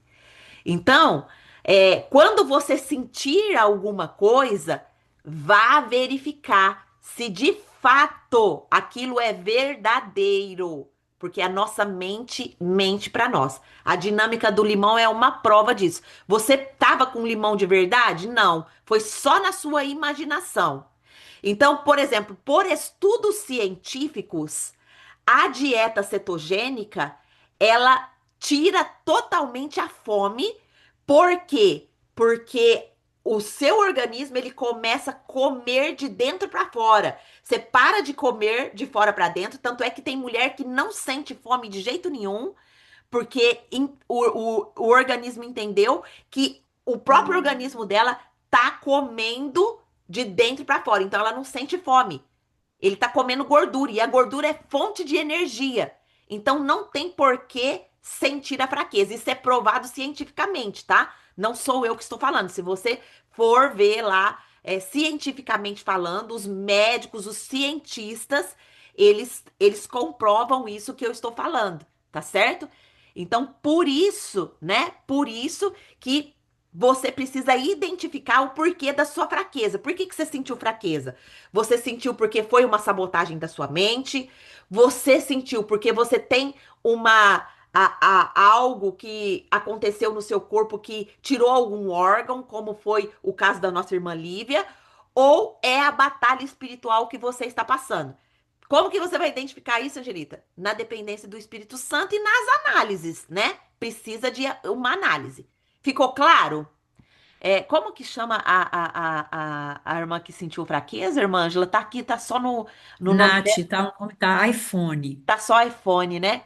Então, quando você sentir alguma coisa, vá verificar se de fato aquilo é verdadeiro, porque a nossa mente mente para nós. A dinâmica do limão é uma prova disso. Você tava com limão de verdade? Não, foi só na sua imaginação. Então, por exemplo, por estudos científicos, a dieta cetogênica, ela tira totalmente a fome. Por quê? Porque o seu organismo ele começa a comer de dentro para fora. Você para de comer de fora para dentro, tanto é que tem mulher que não sente fome de jeito nenhum, porque o organismo entendeu que o próprio organismo dela tá comendo de dentro para fora, então ela não sente fome. Ele tá comendo gordura e a gordura é fonte de energia. Então não tem por que sentir a fraqueza. Isso é provado cientificamente, tá? Não sou eu que estou falando. Se você for ver lá, cientificamente falando, os médicos, os cientistas, eles comprovam isso que eu estou falando, tá certo? Então, por isso, né? Por isso que você precisa identificar o porquê da sua fraqueza. Por que que você sentiu fraqueza? Você sentiu porque foi uma sabotagem da sua mente? Você sentiu porque você tem algo que aconteceu no seu corpo que tirou algum órgão, como foi o caso da nossa irmã Lívia? Ou é a batalha espiritual que você está passando? Como que você vai identificar isso, Angelita? Na dependência do Espírito Santo e nas análises, né? Precisa de uma análise. Ficou claro? Como que chama a irmã que sentiu fraqueza, irmã Ângela? Tá aqui, tá só no nome Nath, dela, tá iPhone. tá só iPhone, né?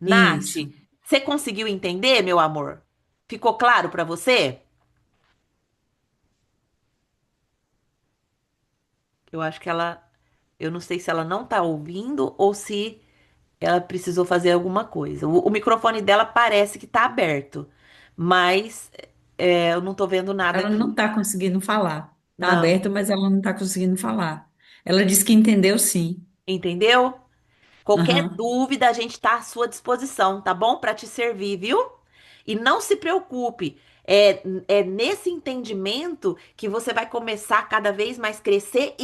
Nath, Isso. você conseguiu entender, meu amor? Ficou claro pra você? Eu acho que eu não sei se ela não tá ouvindo ou se ela precisou fazer alguma coisa. O microfone dela parece que tá aberto, mas eu não tô vendo nada Ela aqui. não está conseguindo falar. Está Não, aberto, mas ela não está conseguindo falar. Ela disse que entendeu sim. entendeu? Qualquer Aham. dúvida, a gente está à sua disposição, tá bom? Para te servir, viu? E não se preocupe, é nesse entendimento que você vai começar a cada vez mais crescer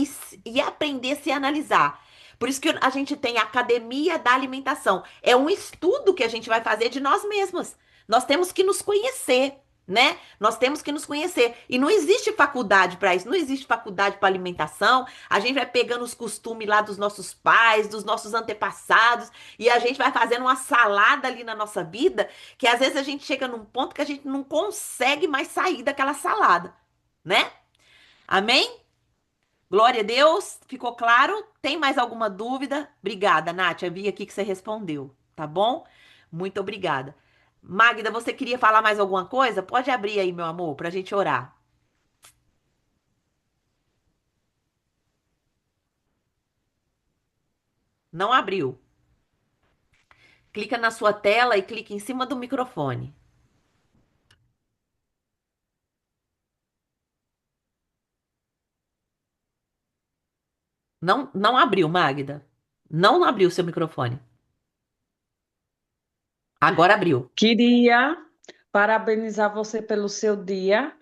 e aprender a se analisar. Por isso que a gente tem a Academia da Alimentação. É um estudo que a gente vai fazer de nós mesmos. Nós temos que nos conhecer, né? Nós temos que nos conhecer. E não existe faculdade para isso, não existe faculdade para alimentação. A gente vai pegando os costumes lá dos nossos pais, dos nossos antepassados, e a gente vai fazendo uma salada ali na nossa vida, que às vezes a gente chega num ponto que a gente não consegue mais sair daquela salada, né? Amém? Glória a Deus. Ficou claro? Tem mais alguma dúvida? Obrigada, Nath. Eu vi aqui que você respondeu, tá bom? Muito obrigada. Magda, você queria falar mais alguma coisa? Pode abrir aí, meu amor, pra gente orar. Não abriu. Clica na sua tela e clica em cima do microfone. Não, não abriu, Magda. Não abriu seu microfone. Agora abriu. Queria parabenizar você pelo seu dia.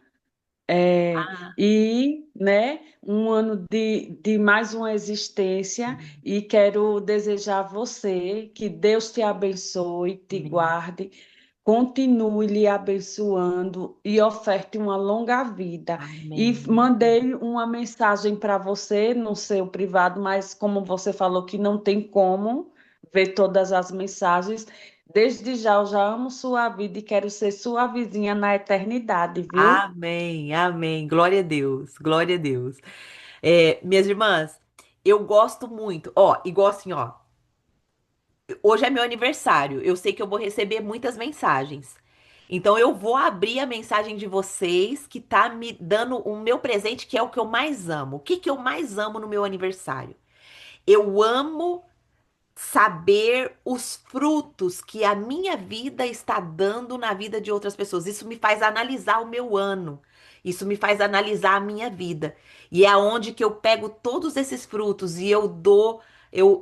Ah, E, né, um ano de mais uma existência, e quero desejar a você que Deus te abençoe, te amém. guarde, continue lhe abençoando e oferte uma longa vida. E Amém. mandei uma mensagem para você no seu privado, mas como você falou que não tem como ver todas as mensagens, desde já eu já amo sua vida e quero ser sua vizinha na eternidade, viu? Amém. Amém. Glória a Deus. Glória a Deus. Minhas irmãs, eu gosto muito. Ó, igual assim, ó. Hoje é meu aniversário. Eu sei que eu vou receber muitas mensagens. Então eu vou abrir a mensagem de vocês que tá me dando o meu presente, que é o que eu mais amo. O que que eu mais amo no meu aniversário? Eu amo saber os frutos que a minha vida está dando na vida de outras pessoas. Isso me faz analisar o meu ano. Isso me faz analisar a minha vida. E é onde que eu pego todos esses frutos e eu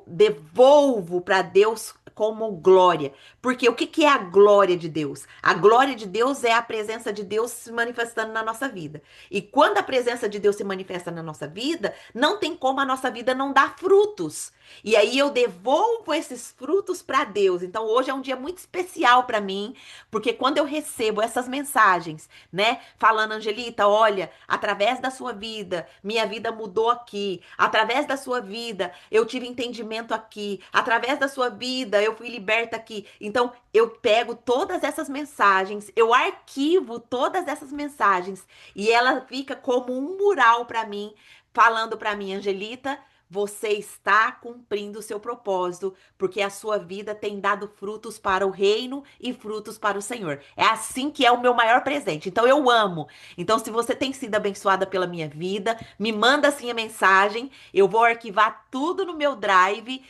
devolvo para Deus como glória. Porque o que que é a glória de Deus? A glória de Deus é a presença de Deus se manifestando na nossa vida. E quando a presença de Deus se manifesta na nossa vida, não tem como a nossa vida não dar frutos. E aí eu devolvo esses frutos para Deus. Então hoje é um dia muito especial para mim, porque quando eu recebo essas mensagens, né, falando, Angelita, olha, através da sua vida, minha vida mudou aqui. Através da sua vida, eu tive entendimento aqui. Através da sua vida, eu fui liberta aqui. Então eu pego todas essas mensagens, eu arquivo todas essas mensagens e ela fica como um mural para mim, falando para mim, Angelita, você está cumprindo o seu propósito, porque a sua vida tem dado frutos para o reino e frutos para o Senhor. É assim que é o meu maior presente. Então eu amo. Então, se você tem sido abençoada pela minha vida, me manda assim a mensagem. Eu vou arquivar tudo no meu drive.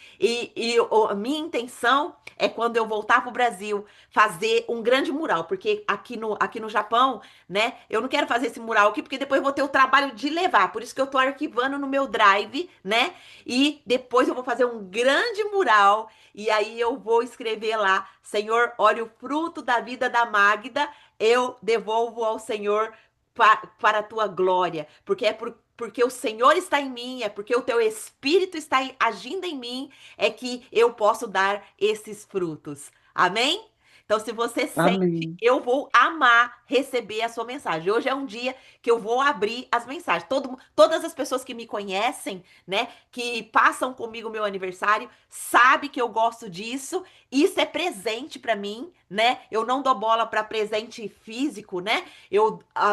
A minha intenção é quando eu voltar para o Brasil fazer um grande mural, porque aqui no Japão, né? Eu não quero fazer esse mural aqui, porque depois eu vou ter o trabalho de levar. Por isso que eu tô arquivando no meu drive, né? E depois eu vou fazer um grande mural. E aí eu vou escrever lá: Senhor, olha o fruto da vida da Magda, eu devolvo ao Senhor para a tua glória. Porque o Senhor está em mim, é porque o teu Espírito está agindo em mim, é que eu posso dar esses frutos. Amém? Então, se você sente, Amém. eu vou amar receber a sua mensagem. Hoje é um dia que eu vou abrir as mensagens. Todas as pessoas que me conhecem, né, que passam comigo o meu aniversário, sabe que eu gosto disso. Isso é presente para mim, né? Eu não dou bola para presente físico, né?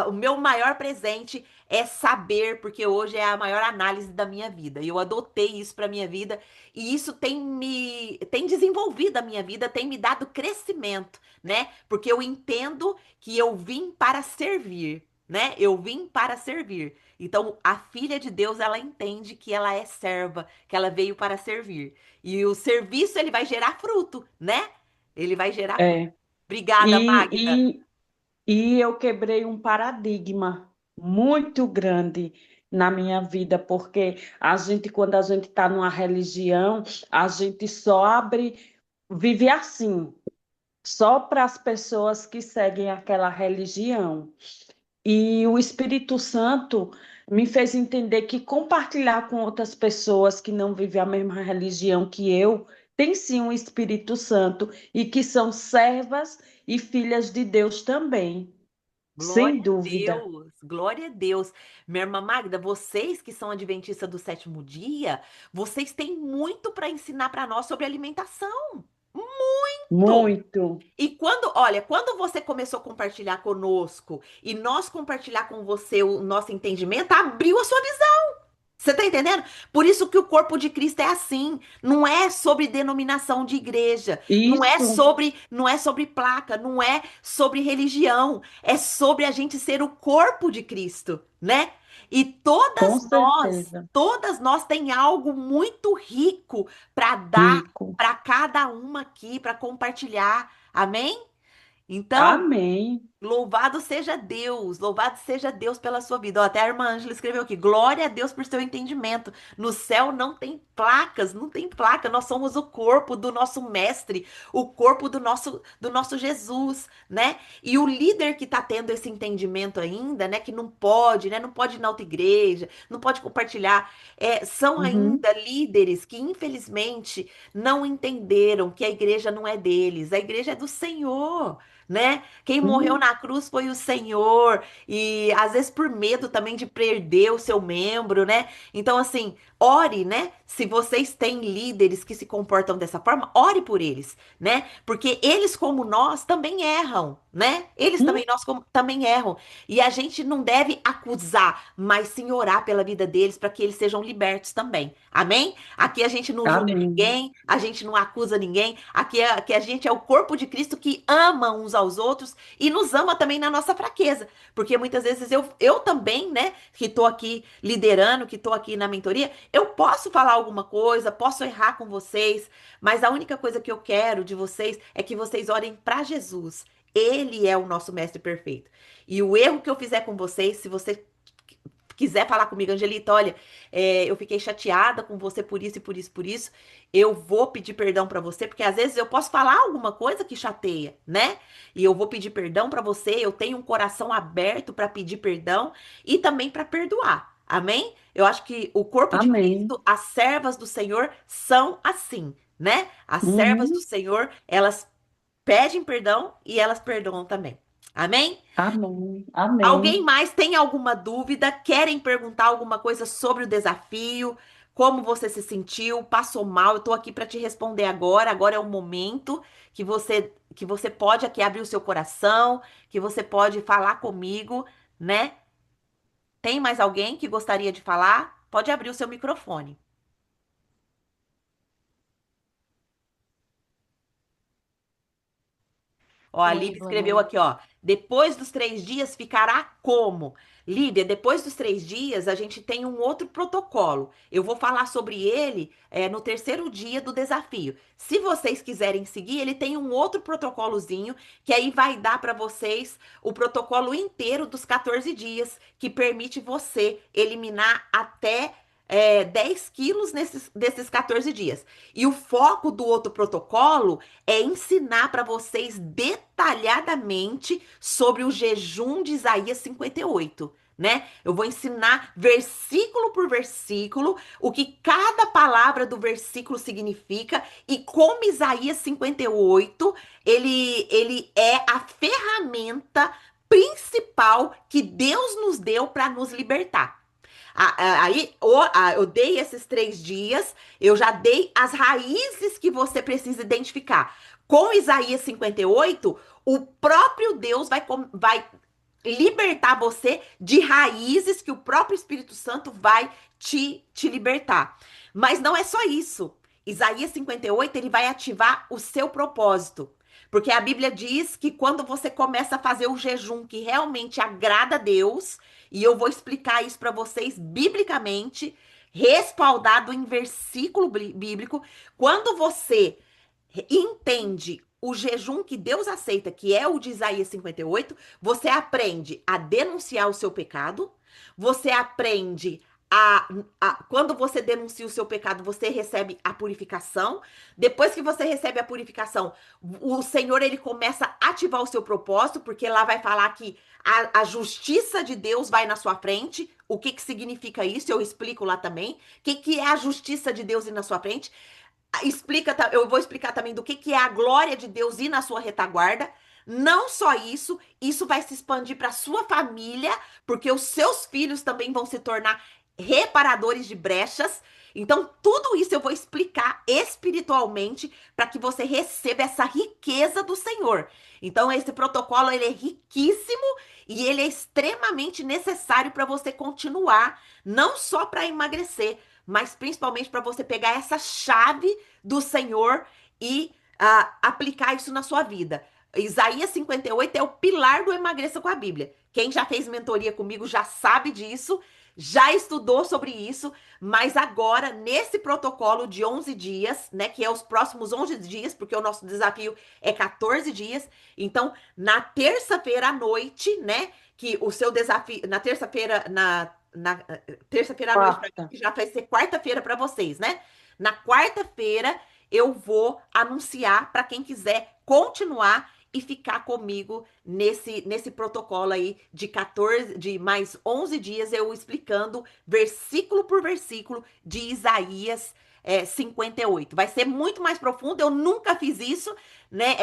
O meu maior presente é saber, porque hoje é a maior análise da minha vida. Eu adotei isso para minha vida e isso tem desenvolvido a minha vida, tem me dado crescimento, né? Porque eu entendo que eu vim para servir, né? Eu vim para servir. Então, a filha de Deus, ela entende que ela é serva, que ela veio para servir. E o serviço, ele vai gerar fruto, né? Ele vai gerar fruto. É. Obrigada, Magda. E, e eu quebrei um paradigma muito grande na minha vida, porque quando a gente está numa religião, a gente só vive assim, só para as pessoas que seguem aquela religião. E o Espírito Santo me fez entender que compartilhar com outras pessoas que não vivem a mesma religião que eu, tem sim um Espírito Santo e que são servas e filhas de Deus também, sem Glória a dúvida. Deus, glória a Deus. Minha irmã Magda, vocês que são adventistas do sétimo dia, vocês têm muito para ensinar para nós sobre alimentação. Muito! Muito. E quando você começou a compartilhar conosco e nós compartilhar com você o nosso entendimento, abriu a sua visão. Você tá entendendo? Por isso que o corpo de Cristo é assim. Não é sobre denominação de igreja, Isso não é sobre placa, não é sobre religião, é sobre a gente ser o corpo de Cristo, né? E Com certeza. todas nós tem algo muito rico para dar Rico. para cada uma aqui, para compartilhar. Amém? Então, Amém. louvado seja Deus pela sua vida. Ó, até a irmã Ângela escreveu aqui: glória a Deus por seu entendimento. No céu não tem placas, não tem placa. Nós somos o corpo do nosso mestre, o corpo do nosso Jesus, né? E o líder que está tendo esse entendimento ainda, né? Que não pode, né? Não pode ir na outra igreja, não pode compartilhar. São Uhum. ainda líderes que, infelizmente, não entenderam que a igreja não é deles, a igreja é do Senhor. Né? Quem morreu Uhum. na cruz foi o Senhor, e às vezes por medo também de perder o seu membro, né? Então, assim, ore, né? Se vocês têm líderes que se comportam dessa forma, ore por eles, né? Porque eles, como nós, também erram, né? Eles também, Uhum. nós também erram. E a gente não deve acusar, mas sim orar pela vida deles para que eles sejam libertos também. Amém? Aqui a gente não julga Amém. ninguém, a gente não acusa ninguém. Aqui a gente é o corpo de Cristo que ama uns aos outros e nos ama também na nossa fraqueza. Porque muitas vezes eu também, né, que estou aqui liderando, que estou aqui na mentoria, eu posso falar alguma coisa, posso errar com vocês, mas a única coisa que eu quero de vocês é que vocês orem para Jesus. Ele é o nosso mestre perfeito. E o erro que eu fizer com vocês, se você quiser falar comigo, Angelita, olha, eu fiquei chateada com você por isso e por isso, por isso. Eu vou pedir perdão pra você, porque às vezes eu posso falar alguma coisa que chateia, né? E eu vou pedir perdão pra você. Eu tenho um coração aberto pra pedir perdão e também pra perdoar. Amém? Eu acho que o corpo de Amém. Cristo, as servas do Senhor são assim, né? As servas do Uhum. Senhor, elas pedem perdão e elas perdoam também. Amém? Amém. Alguém Amém. mais tem alguma dúvida? Querem perguntar alguma coisa sobre o desafio? Como você se sentiu? Passou mal? Eu tô aqui para te responder agora. Agora é o momento que você pode aqui abrir o seu coração, que você pode falar comigo, né? Tem mais alguém que gostaria de falar? Pode abrir o seu microfone. Ó, a Oi, Lívia boa escreveu noite. aqui, ó. Depois dos 3 dias ficará como? Lívia, depois dos 3 dias a gente tem um outro protocolo. Eu vou falar sobre ele no terceiro dia do desafio. Se vocês quiserem seguir, ele tem um outro protocolozinho que aí vai dar para vocês o protocolo inteiro dos 14 dias, que permite você eliminar até 10 quilos desses 14 dias. E o foco do outro protocolo é ensinar para vocês detalhadamente sobre o jejum de Isaías 58, né? Eu vou ensinar versículo por versículo o que cada palavra do versículo significa e como Isaías 58, ele é a ferramenta principal que Deus nos deu para nos libertar. Aí eu dei esses 3 dias, eu já dei as raízes que você precisa identificar. Com Isaías 58, o próprio Deus vai libertar você de raízes que o próprio Espírito Santo vai te libertar. Mas não é só isso. Isaías 58, ele vai ativar o seu propósito. Porque a Bíblia diz que quando você começa a fazer o jejum que realmente agrada a Deus, e eu vou explicar isso para vocês biblicamente, respaldado em versículo bíblico, quando você entende o jejum que Deus aceita, que é o de Isaías 58, você aprende a denunciar o seu pecado, você aprende quando você denuncia o seu pecado, você recebe a purificação. Depois que você recebe a purificação, o Senhor ele começa a ativar o seu propósito, porque lá vai falar que a justiça de Deus vai na sua frente. O que significa isso? Eu explico lá também. O que é a justiça de Deus ir na sua frente? Eu vou explicar também do que é a glória de Deus ir na sua retaguarda. Não só isso, isso vai se expandir para sua família, porque os seus filhos também vão se tornar reparadores de brechas. Então, tudo isso eu vou explicar espiritualmente para que você receba essa riqueza do Senhor. Então, esse protocolo ele é riquíssimo e ele é extremamente necessário para você continuar, não só para emagrecer, mas principalmente para você pegar essa chave do Senhor e aplicar isso na sua vida. Isaías 58 é o pilar do Emagreça com a Bíblia. Quem já fez mentoria comigo já sabe disso. já estudou sobre isso, mas agora, nesse protocolo de 11 dias, né, que é os próximos 11 dias, porque o nosso desafio é 14 dias, então, na terça-feira à noite, né, que o seu desafio, na terça-feira, na terça-feira à noite, pra mim, Quarta. que já vai ser quarta-feira para vocês, né? Na quarta-feira, eu vou anunciar para quem quiser continuar e ficar comigo nesse protocolo aí de 14, de mais 11 dias, eu explicando versículo por versículo de Isaías 58. Vai ser muito mais profundo, eu nunca fiz isso, né?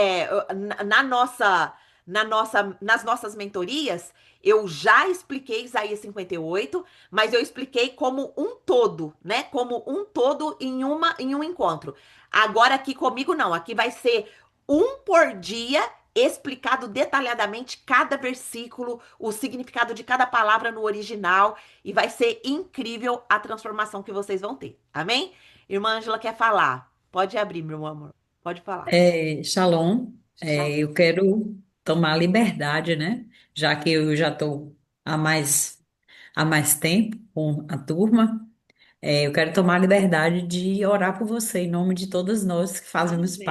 Nas nossas mentorias, eu já expliquei Isaías 58, mas eu expliquei como um todo, né? Como um todo em um encontro. Agora aqui comigo não, aqui vai ser um por dia, explicado detalhadamente cada versículo, o significado de cada palavra no original, e vai ser incrível a transformação que vocês vão ter. Amém? Irmã Ângela quer falar. Pode abrir, meu amor. Pode falar. Shalom, Tchau. eu quero tomar liberdade, né? Já que eu já estou há mais tempo com a turma, eu quero tomar liberdade de orar por você, em nome de todas nós que fazemos Amém.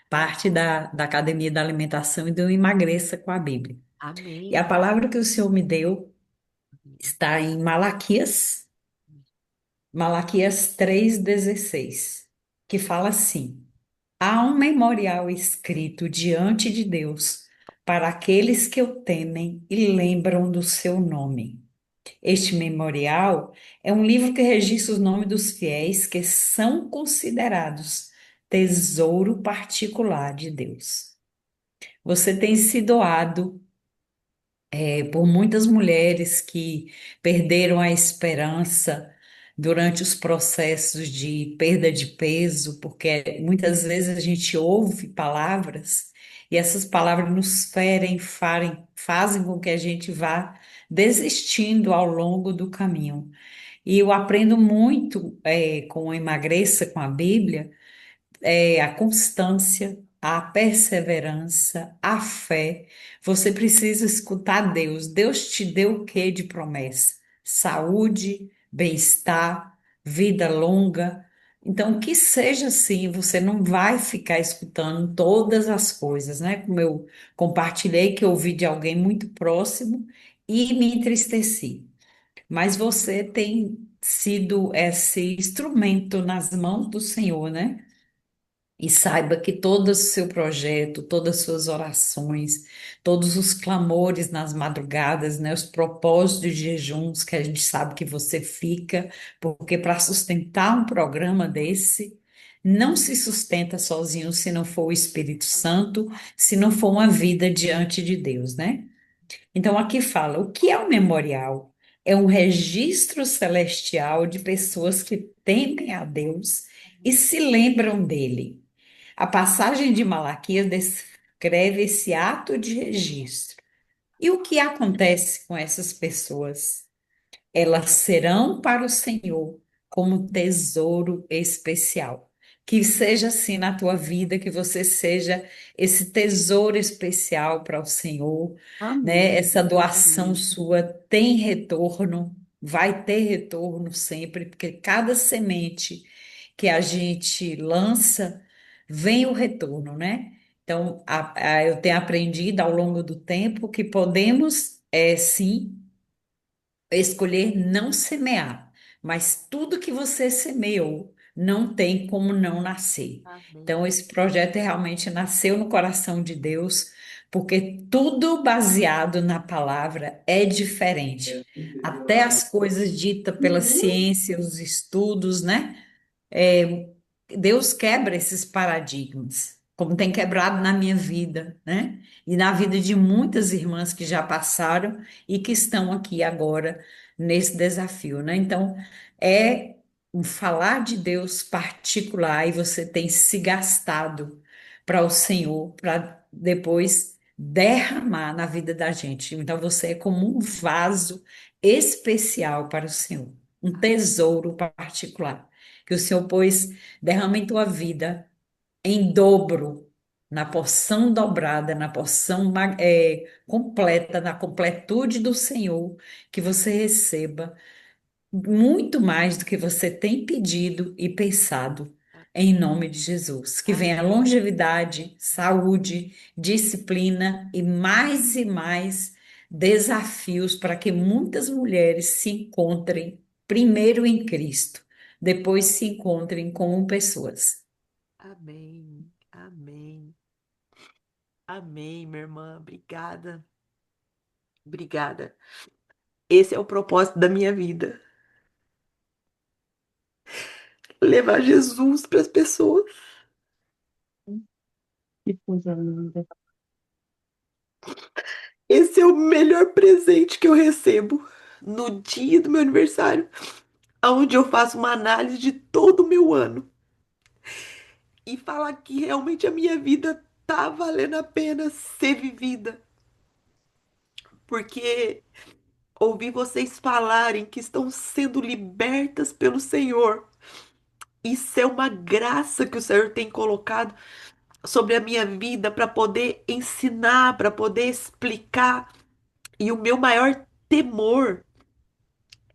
parte da Academia da Alimentação e do Emagreça com a Bíblia. E a Amém. palavra que o Senhor me deu está em Malaquias 3,16, que fala assim: há um memorial escrito diante de Deus para aqueles que o temem e lembram do seu nome. Este memorial é um livro que registra os nomes dos fiéis que são considerados tesouro particular de Deus. Você tem se doado por muitas mulheres que perderam a esperança durante os processos de perda de peso, porque muitas vezes a gente ouve palavras e essas palavras nos ferem, fazem com que a gente vá desistindo ao longo do caminho. E eu aprendo muito com o Emagreça com a Bíblia, a constância, a perseverança, a fé. Você precisa escutar Deus. Deus te deu o que de promessa? Saúde, bem-estar, vida longa. Então, que seja assim, você não vai ficar escutando todas as coisas, né? Como eu compartilhei que eu ouvi de alguém muito próximo e me entristeci. Mas você tem sido esse instrumento nas mãos do Senhor, né? E saiba que todo o seu projeto, todas as suas orações, todos os clamores nas madrugadas, né, os propósitos de jejuns que a gente sabe que você fica, porque para sustentar um programa desse, não se sustenta sozinho se não for o Espírito Santo, se não for uma vida diante de Deus, né? Então aqui fala, o que é o memorial? É um registro celestial de pessoas que temem a Deus e se lembram dele. A passagem de Malaquias descreve esse ato de registro. E o que acontece com essas pessoas? Elas serão para o Senhor como tesouro especial. Que seja assim na tua vida, que você seja esse tesouro especial para o Senhor, né? Amém. Essa doação Amém. sua tem retorno, vai ter retorno sempre, porque cada semente que a gente lança, vem o retorno, né? Então, eu tenho aprendido ao longo do tempo que podemos, sim, escolher não semear, mas tudo que você semeou não tem como não nascer. Amém. Então, esse projeto realmente nasceu no coração de Deus, porque tudo baseado na palavra é diferente. Até as coisas ditas pela ciência, os estudos, né? É, Deus quebra esses paradigmas, como tem quebrado na minha vida, né? E na vida de muitas irmãs que já passaram e que estão aqui agora nesse desafio, né? Então, é um falar de Deus particular e você tem se gastado para o Senhor, para depois derramar na vida da gente. Então, você é como um vaso especial para o Senhor, um tesouro particular que o Senhor, pois, derrama em tua vida em dobro, na porção dobrada, na porção completa, na completude do Senhor, que você receba muito mais do que você tem pedido e pensado, em nome de Jesus. Que venha Amém. longevidade, saúde, disciplina e mais desafios para que muitas mulheres se encontrem primeiro em Cristo, depois se encontrem como pessoas. Amém. Amém. Amém, minha irmã. Obrigada. Obrigada. Esse é o propósito da minha vida. Levar Jesus para as pessoas. Que coisa linda. Esse é o melhor presente que eu recebo no dia do meu aniversário, onde eu faço uma análise de todo o meu ano e falar que realmente a minha vida tá valendo a pena ser vivida. Porque ouvir vocês falarem que estão sendo libertas pelo Senhor, isso é uma graça que o Senhor tem colocado sobre a minha vida para poder ensinar, para poder explicar. E o meu maior temor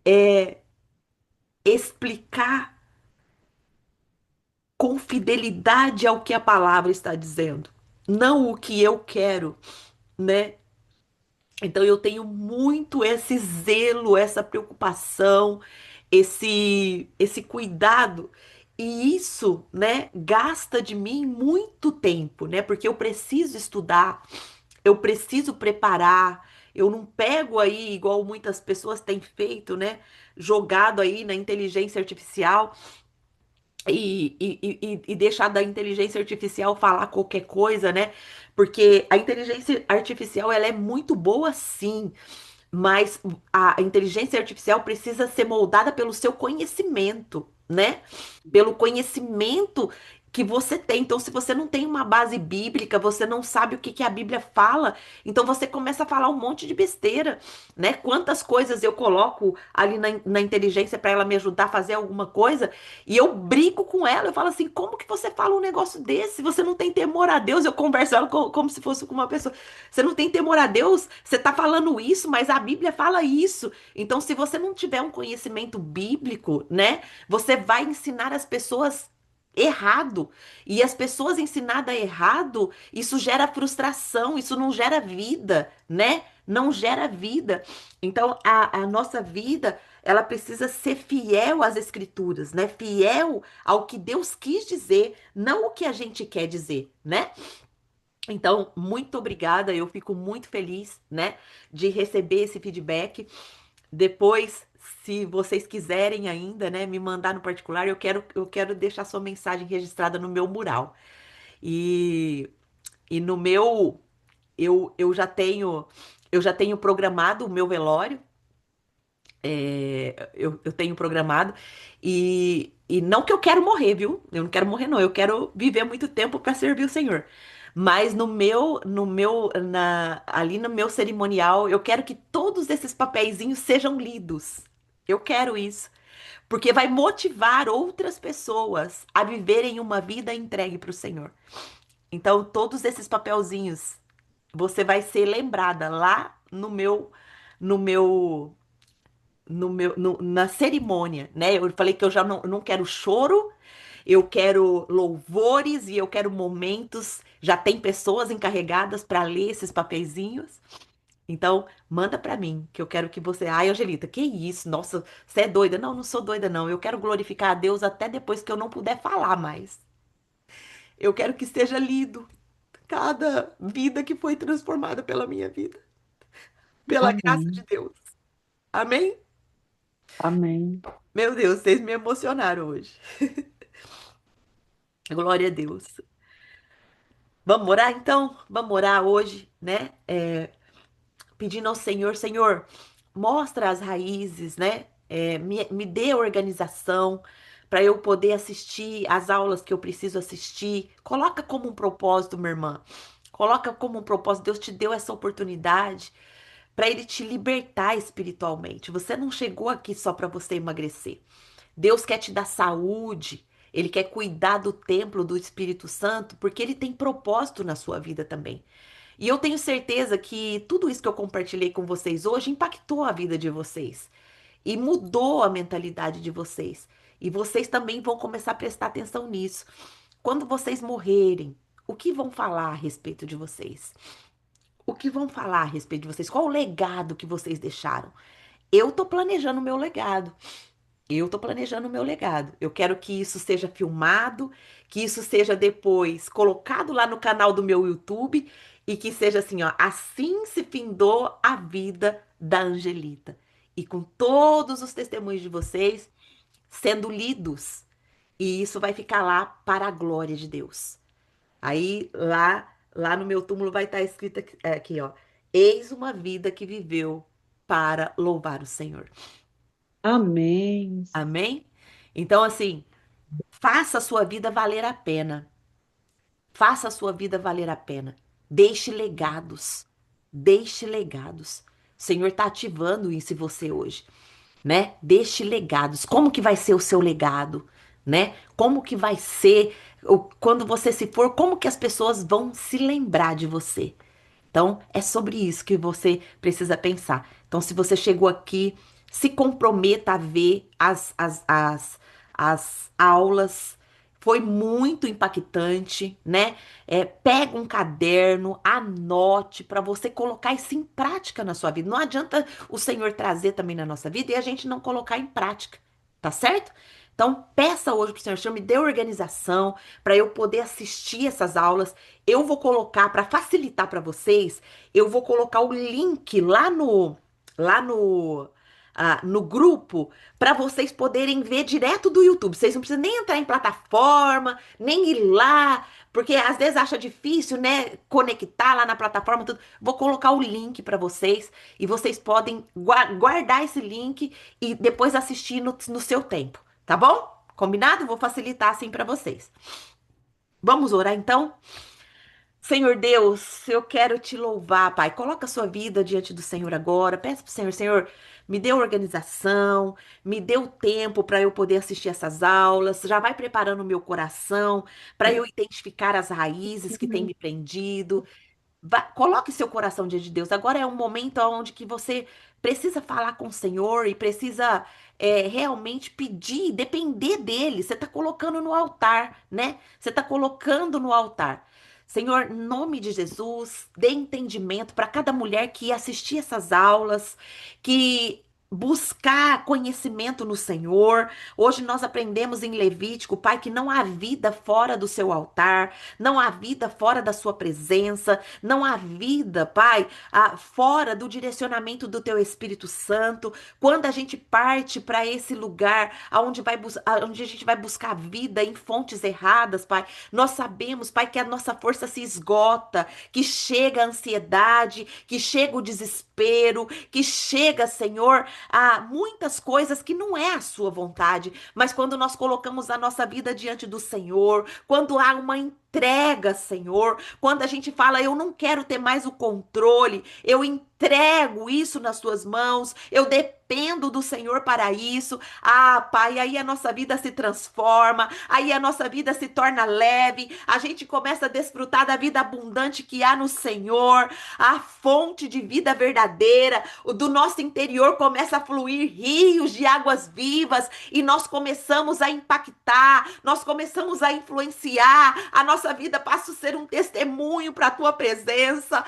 é explicar com fidelidade ao que a palavra está dizendo, não o que eu quero, né? Então eu tenho muito esse zelo, essa preocupação, esse cuidado. E isso, né, gasta de mim muito tempo, né? Porque eu preciso estudar, eu preciso preparar. Eu não pego aí, igual muitas pessoas têm feito, né? Jogado aí na inteligência artificial e deixar da inteligência artificial falar qualquer coisa, né? Porque a inteligência artificial ela é muito boa, sim, mas a inteligência artificial precisa ser moldada pelo seu conhecimento, né? Pelo conhecimento que você tem. Então, se você não tem uma base bíblica, você não sabe o que que a Bíblia fala, então você começa a falar um monte de besteira, né? Quantas coisas eu coloco ali na inteligência para ela me ajudar a fazer alguma coisa, e eu brigo com ela, eu falo assim, como que você fala um negócio desse? Você não tem temor a Deus? Eu converso ela como se fosse com uma pessoa. Você não tem temor a Deus? Você está falando isso, mas a Bíblia fala isso. Então, se você não tiver um conhecimento bíblico, né, você vai ensinar as pessoas errado. E as pessoas ensinadas errado, isso gera frustração, isso não gera vida, né? Não gera vida. Então, a nossa vida, ela precisa ser fiel às escrituras, né? Fiel ao que Deus quis dizer, não o que a gente quer dizer, né? Então, muito obrigada. Eu fico muito feliz, né, de receber esse feedback. Depois, se vocês quiserem ainda, né, me mandar no particular, eu quero deixar sua mensagem registrada no meu mural. E, e no meu, eu já tenho programado o meu velório. Eu tenho programado. E não que eu quero morrer, viu? Eu não quero morrer, não. Eu quero viver muito tempo para servir o Senhor. Mas ali no meu cerimonial, eu quero que todos esses papeizinhos sejam lidos. Eu quero isso. Porque vai motivar outras pessoas a viverem uma vida entregue para o Senhor. Então, todos esses papelzinhos, você vai ser lembrada lá no meu na cerimônia, né? Eu falei que eu já não quero choro, eu quero louvores e eu quero momentos. Já tem pessoas encarregadas para ler esses papeizinhos. Então, manda para mim, que eu quero que você. Ai, Angelita, que isso? Nossa, você é doida? Não, não sou doida, não. Eu quero glorificar a Deus até depois que eu não puder falar mais. Eu quero que seja lido cada vida que foi transformada pela minha vida, pela graça de Amém. Deus. Amém? Amém. Meu Deus, vocês me emocionaram hoje. Glória a Deus. Vamos orar então? Vamos orar hoje, né? Pedindo ao Senhor, Senhor, mostra as raízes, né? Me dê organização para eu poder assistir às aulas que eu preciso assistir. Coloca como um propósito, minha irmã. Coloca como um propósito. Deus te deu essa oportunidade para Ele te libertar espiritualmente. Você não chegou aqui só para você emagrecer. Deus quer te dar saúde. Ele quer cuidar do templo do Espírito Santo, porque ele tem propósito na sua vida também. E eu tenho certeza que tudo isso que eu compartilhei com vocês hoje impactou a vida de vocês e mudou a mentalidade de vocês. E vocês também vão começar a prestar atenção nisso. Quando vocês morrerem, o que vão falar a respeito de vocês? O que vão falar a respeito de vocês? Qual o legado que vocês deixaram? Eu tô planejando o meu legado. Eu tô planejando o meu legado. Eu quero que isso seja filmado, que isso seja depois colocado lá no canal do meu YouTube e que seja assim, ó, assim se findou a vida da Angelita. E com todos os testemunhos de vocês sendo lidos. E isso vai ficar lá para a glória de Deus. Aí lá no meu túmulo vai estar escrito aqui, ó: Eis uma vida que viveu para louvar o Senhor. Amém. Amém? Então, assim, faça a sua vida valer a pena. Faça a sua vida valer a pena. Deixe legados. Deixe legados. O Senhor está ativando isso em você hoje, né? Deixe legados. Como que vai ser o seu legado, né? Como que vai ser quando você se for, como que as pessoas vão se lembrar de você? Então, é sobre isso que você precisa pensar. Então, se você chegou aqui, se comprometa a ver as aulas. Foi muito impactante, né? Pega um caderno, anote para você colocar isso em prática na sua vida. Não adianta o Senhor trazer também na nossa vida e a gente não colocar em prática, tá certo? Então, peça hoje pro Senhor, me dê organização para eu poder assistir essas aulas. Eu vou colocar, para facilitar para vocês, eu vou colocar o link lá no grupo para vocês poderem ver direto do YouTube. Vocês não precisam nem entrar em plataforma, nem ir lá, porque às vezes acha difícil, né, conectar lá na plataforma, tudo. Vou colocar o link para vocês e vocês podem guardar esse link e depois assistir no seu tempo, tá bom? Combinado? Vou facilitar assim para vocês. Vamos orar então? Senhor Deus, eu quero te louvar, Pai. Coloca a sua vida diante do Senhor agora. Peça pro Senhor, Senhor, me dê organização, me dê o tempo para eu poder assistir essas aulas. Já vai preparando o meu coração para eu identificar as raízes que têm me prendido. Coloque seu coração diante de Deus. Agora é um momento onde que você precisa falar com o Senhor e precisa realmente pedir, depender dele. Você está colocando no altar, né? Você está colocando no altar. Senhor, em nome de Jesus, dê entendimento para cada mulher que assistir essas aulas, que buscar conhecimento no Senhor. Hoje nós aprendemos em Levítico, Pai, que não há vida fora do seu altar, não há vida fora da sua presença, não há vida, Pai, fora do direcionamento do teu Espírito Santo. Quando a gente parte para esse lugar onde a gente vai buscar vida em fontes erradas, Pai, nós sabemos, Pai, que a nossa força se esgota, que chega a ansiedade, que chega o desespero, que chega, Senhor, a muitas coisas que não é a sua vontade, mas quando nós colocamos a nossa vida diante do Senhor, quando há uma entrega, Senhor, quando a gente fala, eu não quero ter mais o controle, eu entrego isso nas tuas mãos, eu dependo do Senhor para isso. Pai, aí a nossa vida se transforma, aí a nossa vida se torna leve, a gente começa a desfrutar da vida abundante que há no Senhor, a fonte de vida verdadeira, do nosso interior começa a fluir rios de águas vivas e nós começamos a impactar, nós começamos a influenciar, a nossa vida passa a ser um testemunho para a tua presença.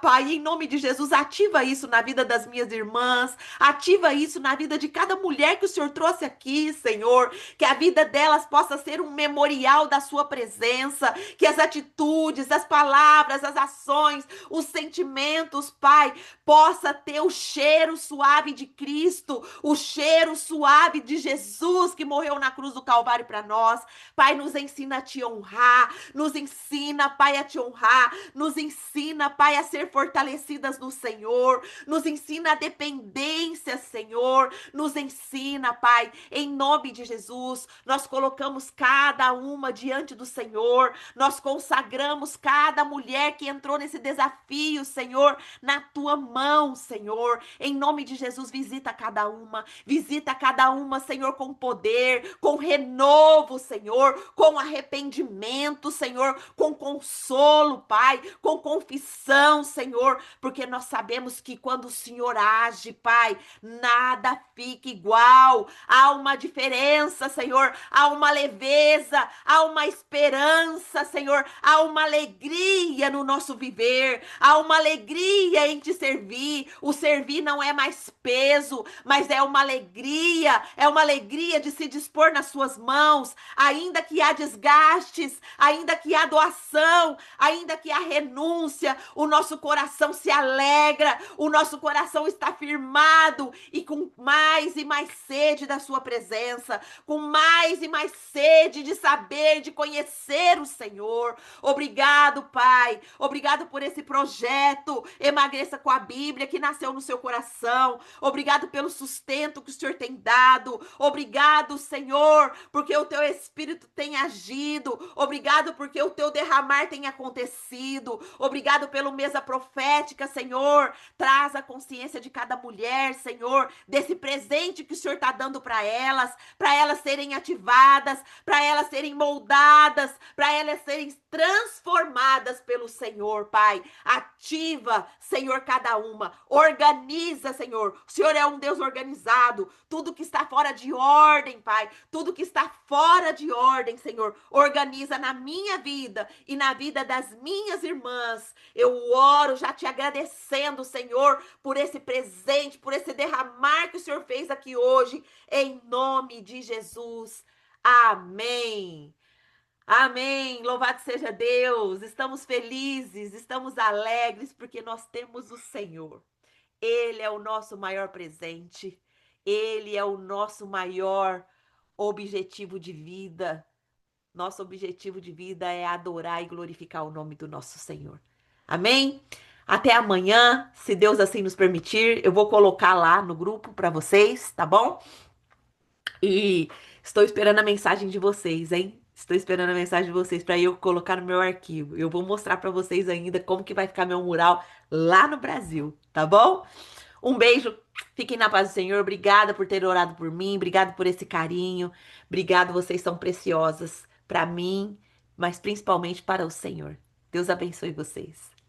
Pai, em nome de Jesus, ativa isso na vida das minhas irmãs, ativa isso na vida de cada mulher que o Senhor trouxe aqui, Senhor, que a vida delas possa ser um memorial da sua presença, que as atitudes, as palavras, as ações, os sentimentos, Pai, possa ter o cheiro suave de Cristo, o cheiro suave de Jesus que morreu na cruz do Calvário para nós. Pai, nos ensina a te honrar, Nos ensina, Pai, a te honrar. Nos ensina, Pai, a ser fortalecidas no Senhor. Nos ensina a dependência, Senhor. Nos ensina, Pai, em nome de Jesus. Nós colocamos cada uma diante do Senhor. Nós consagramos cada mulher que entrou nesse desafio, Senhor, na tua mão, Senhor. Em nome de Jesus, visita cada uma, Senhor, com poder, com renovo, Senhor, com arrependimento, Senhor, com consolo, Pai, com confissão, Senhor, porque nós sabemos que quando o Senhor age, Pai, nada fica igual. Há uma diferença, Senhor, há uma leveza, há uma esperança, Senhor, há uma alegria no nosso viver, há uma alegria em te servir. O servir não é mais peso, mas é uma alegria de se dispor nas suas mãos, ainda que há desgastes, ainda que há doação, ainda que há renúncia, o nosso coração se alegra, o nosso coração está firmado e com mais e mais sede da sua presença, com mais e mais sede de saber, de conhecer o Senhor. Obrigado, Pai. Obrigado por esse projeto Emagreça com a Bíblia que nasceu no seu coração. Obrigado pelo sustento que o Senhor tem dado. Obrigado, Senhor, porque o teu Espírito tem agido. Obrigado porque o teu derramar tem acontecido. Obrigado pelo mesa profética, Senhor. Traz a consciência de cada mulher, Senhor, desse presente que o Senhor está dando para elas serem ativadas, para elas serem moldadas, para elas serem transformadas pelo Senhor, Pai. Ativa, Senhor, cada uma. Organiza, Senhor. O Senhor é um Deus organizado. Tudo que está fora de ordem, Pai, tudo que está fora de ordem, Senhor, organiza na minha vida e na vida das minhas irmãs. Eu oro já te agradecendo, Senhor, por esse presente, por esse derramar que o Senhor fez aqui hoje, em nome de Jesus. Amém. Amém. Louvado seja Deus. Estamos felizes, estamos alegres porque nós temos o Senhor. Ele é o nosso maior presente. Ele é o nosso maior objetivo de vida. Nosso objetivo de vida é adorar e glorificar o nome do nosso Senhor. Amém? Até amanhã, se Deus assim nos permitir, eu vou colocar lá no grupo para vocês, tá bom? E estou esperando a mensagem de vocês, hein? Estou esperando a mensagem de vocês para eu colocar no meu arquivo. Eu vou mostrar para vocês ainda como que vai ficar meu mural lá no Brasil, tá bom? Um beijo, fiquem na paz do Senhor. Obrigada por ter orado por mim, obrigada por esse carinho. Obrigado, vocês são preciosas para mim, mas principalmente para o Senhor. Deus abençoe vocês.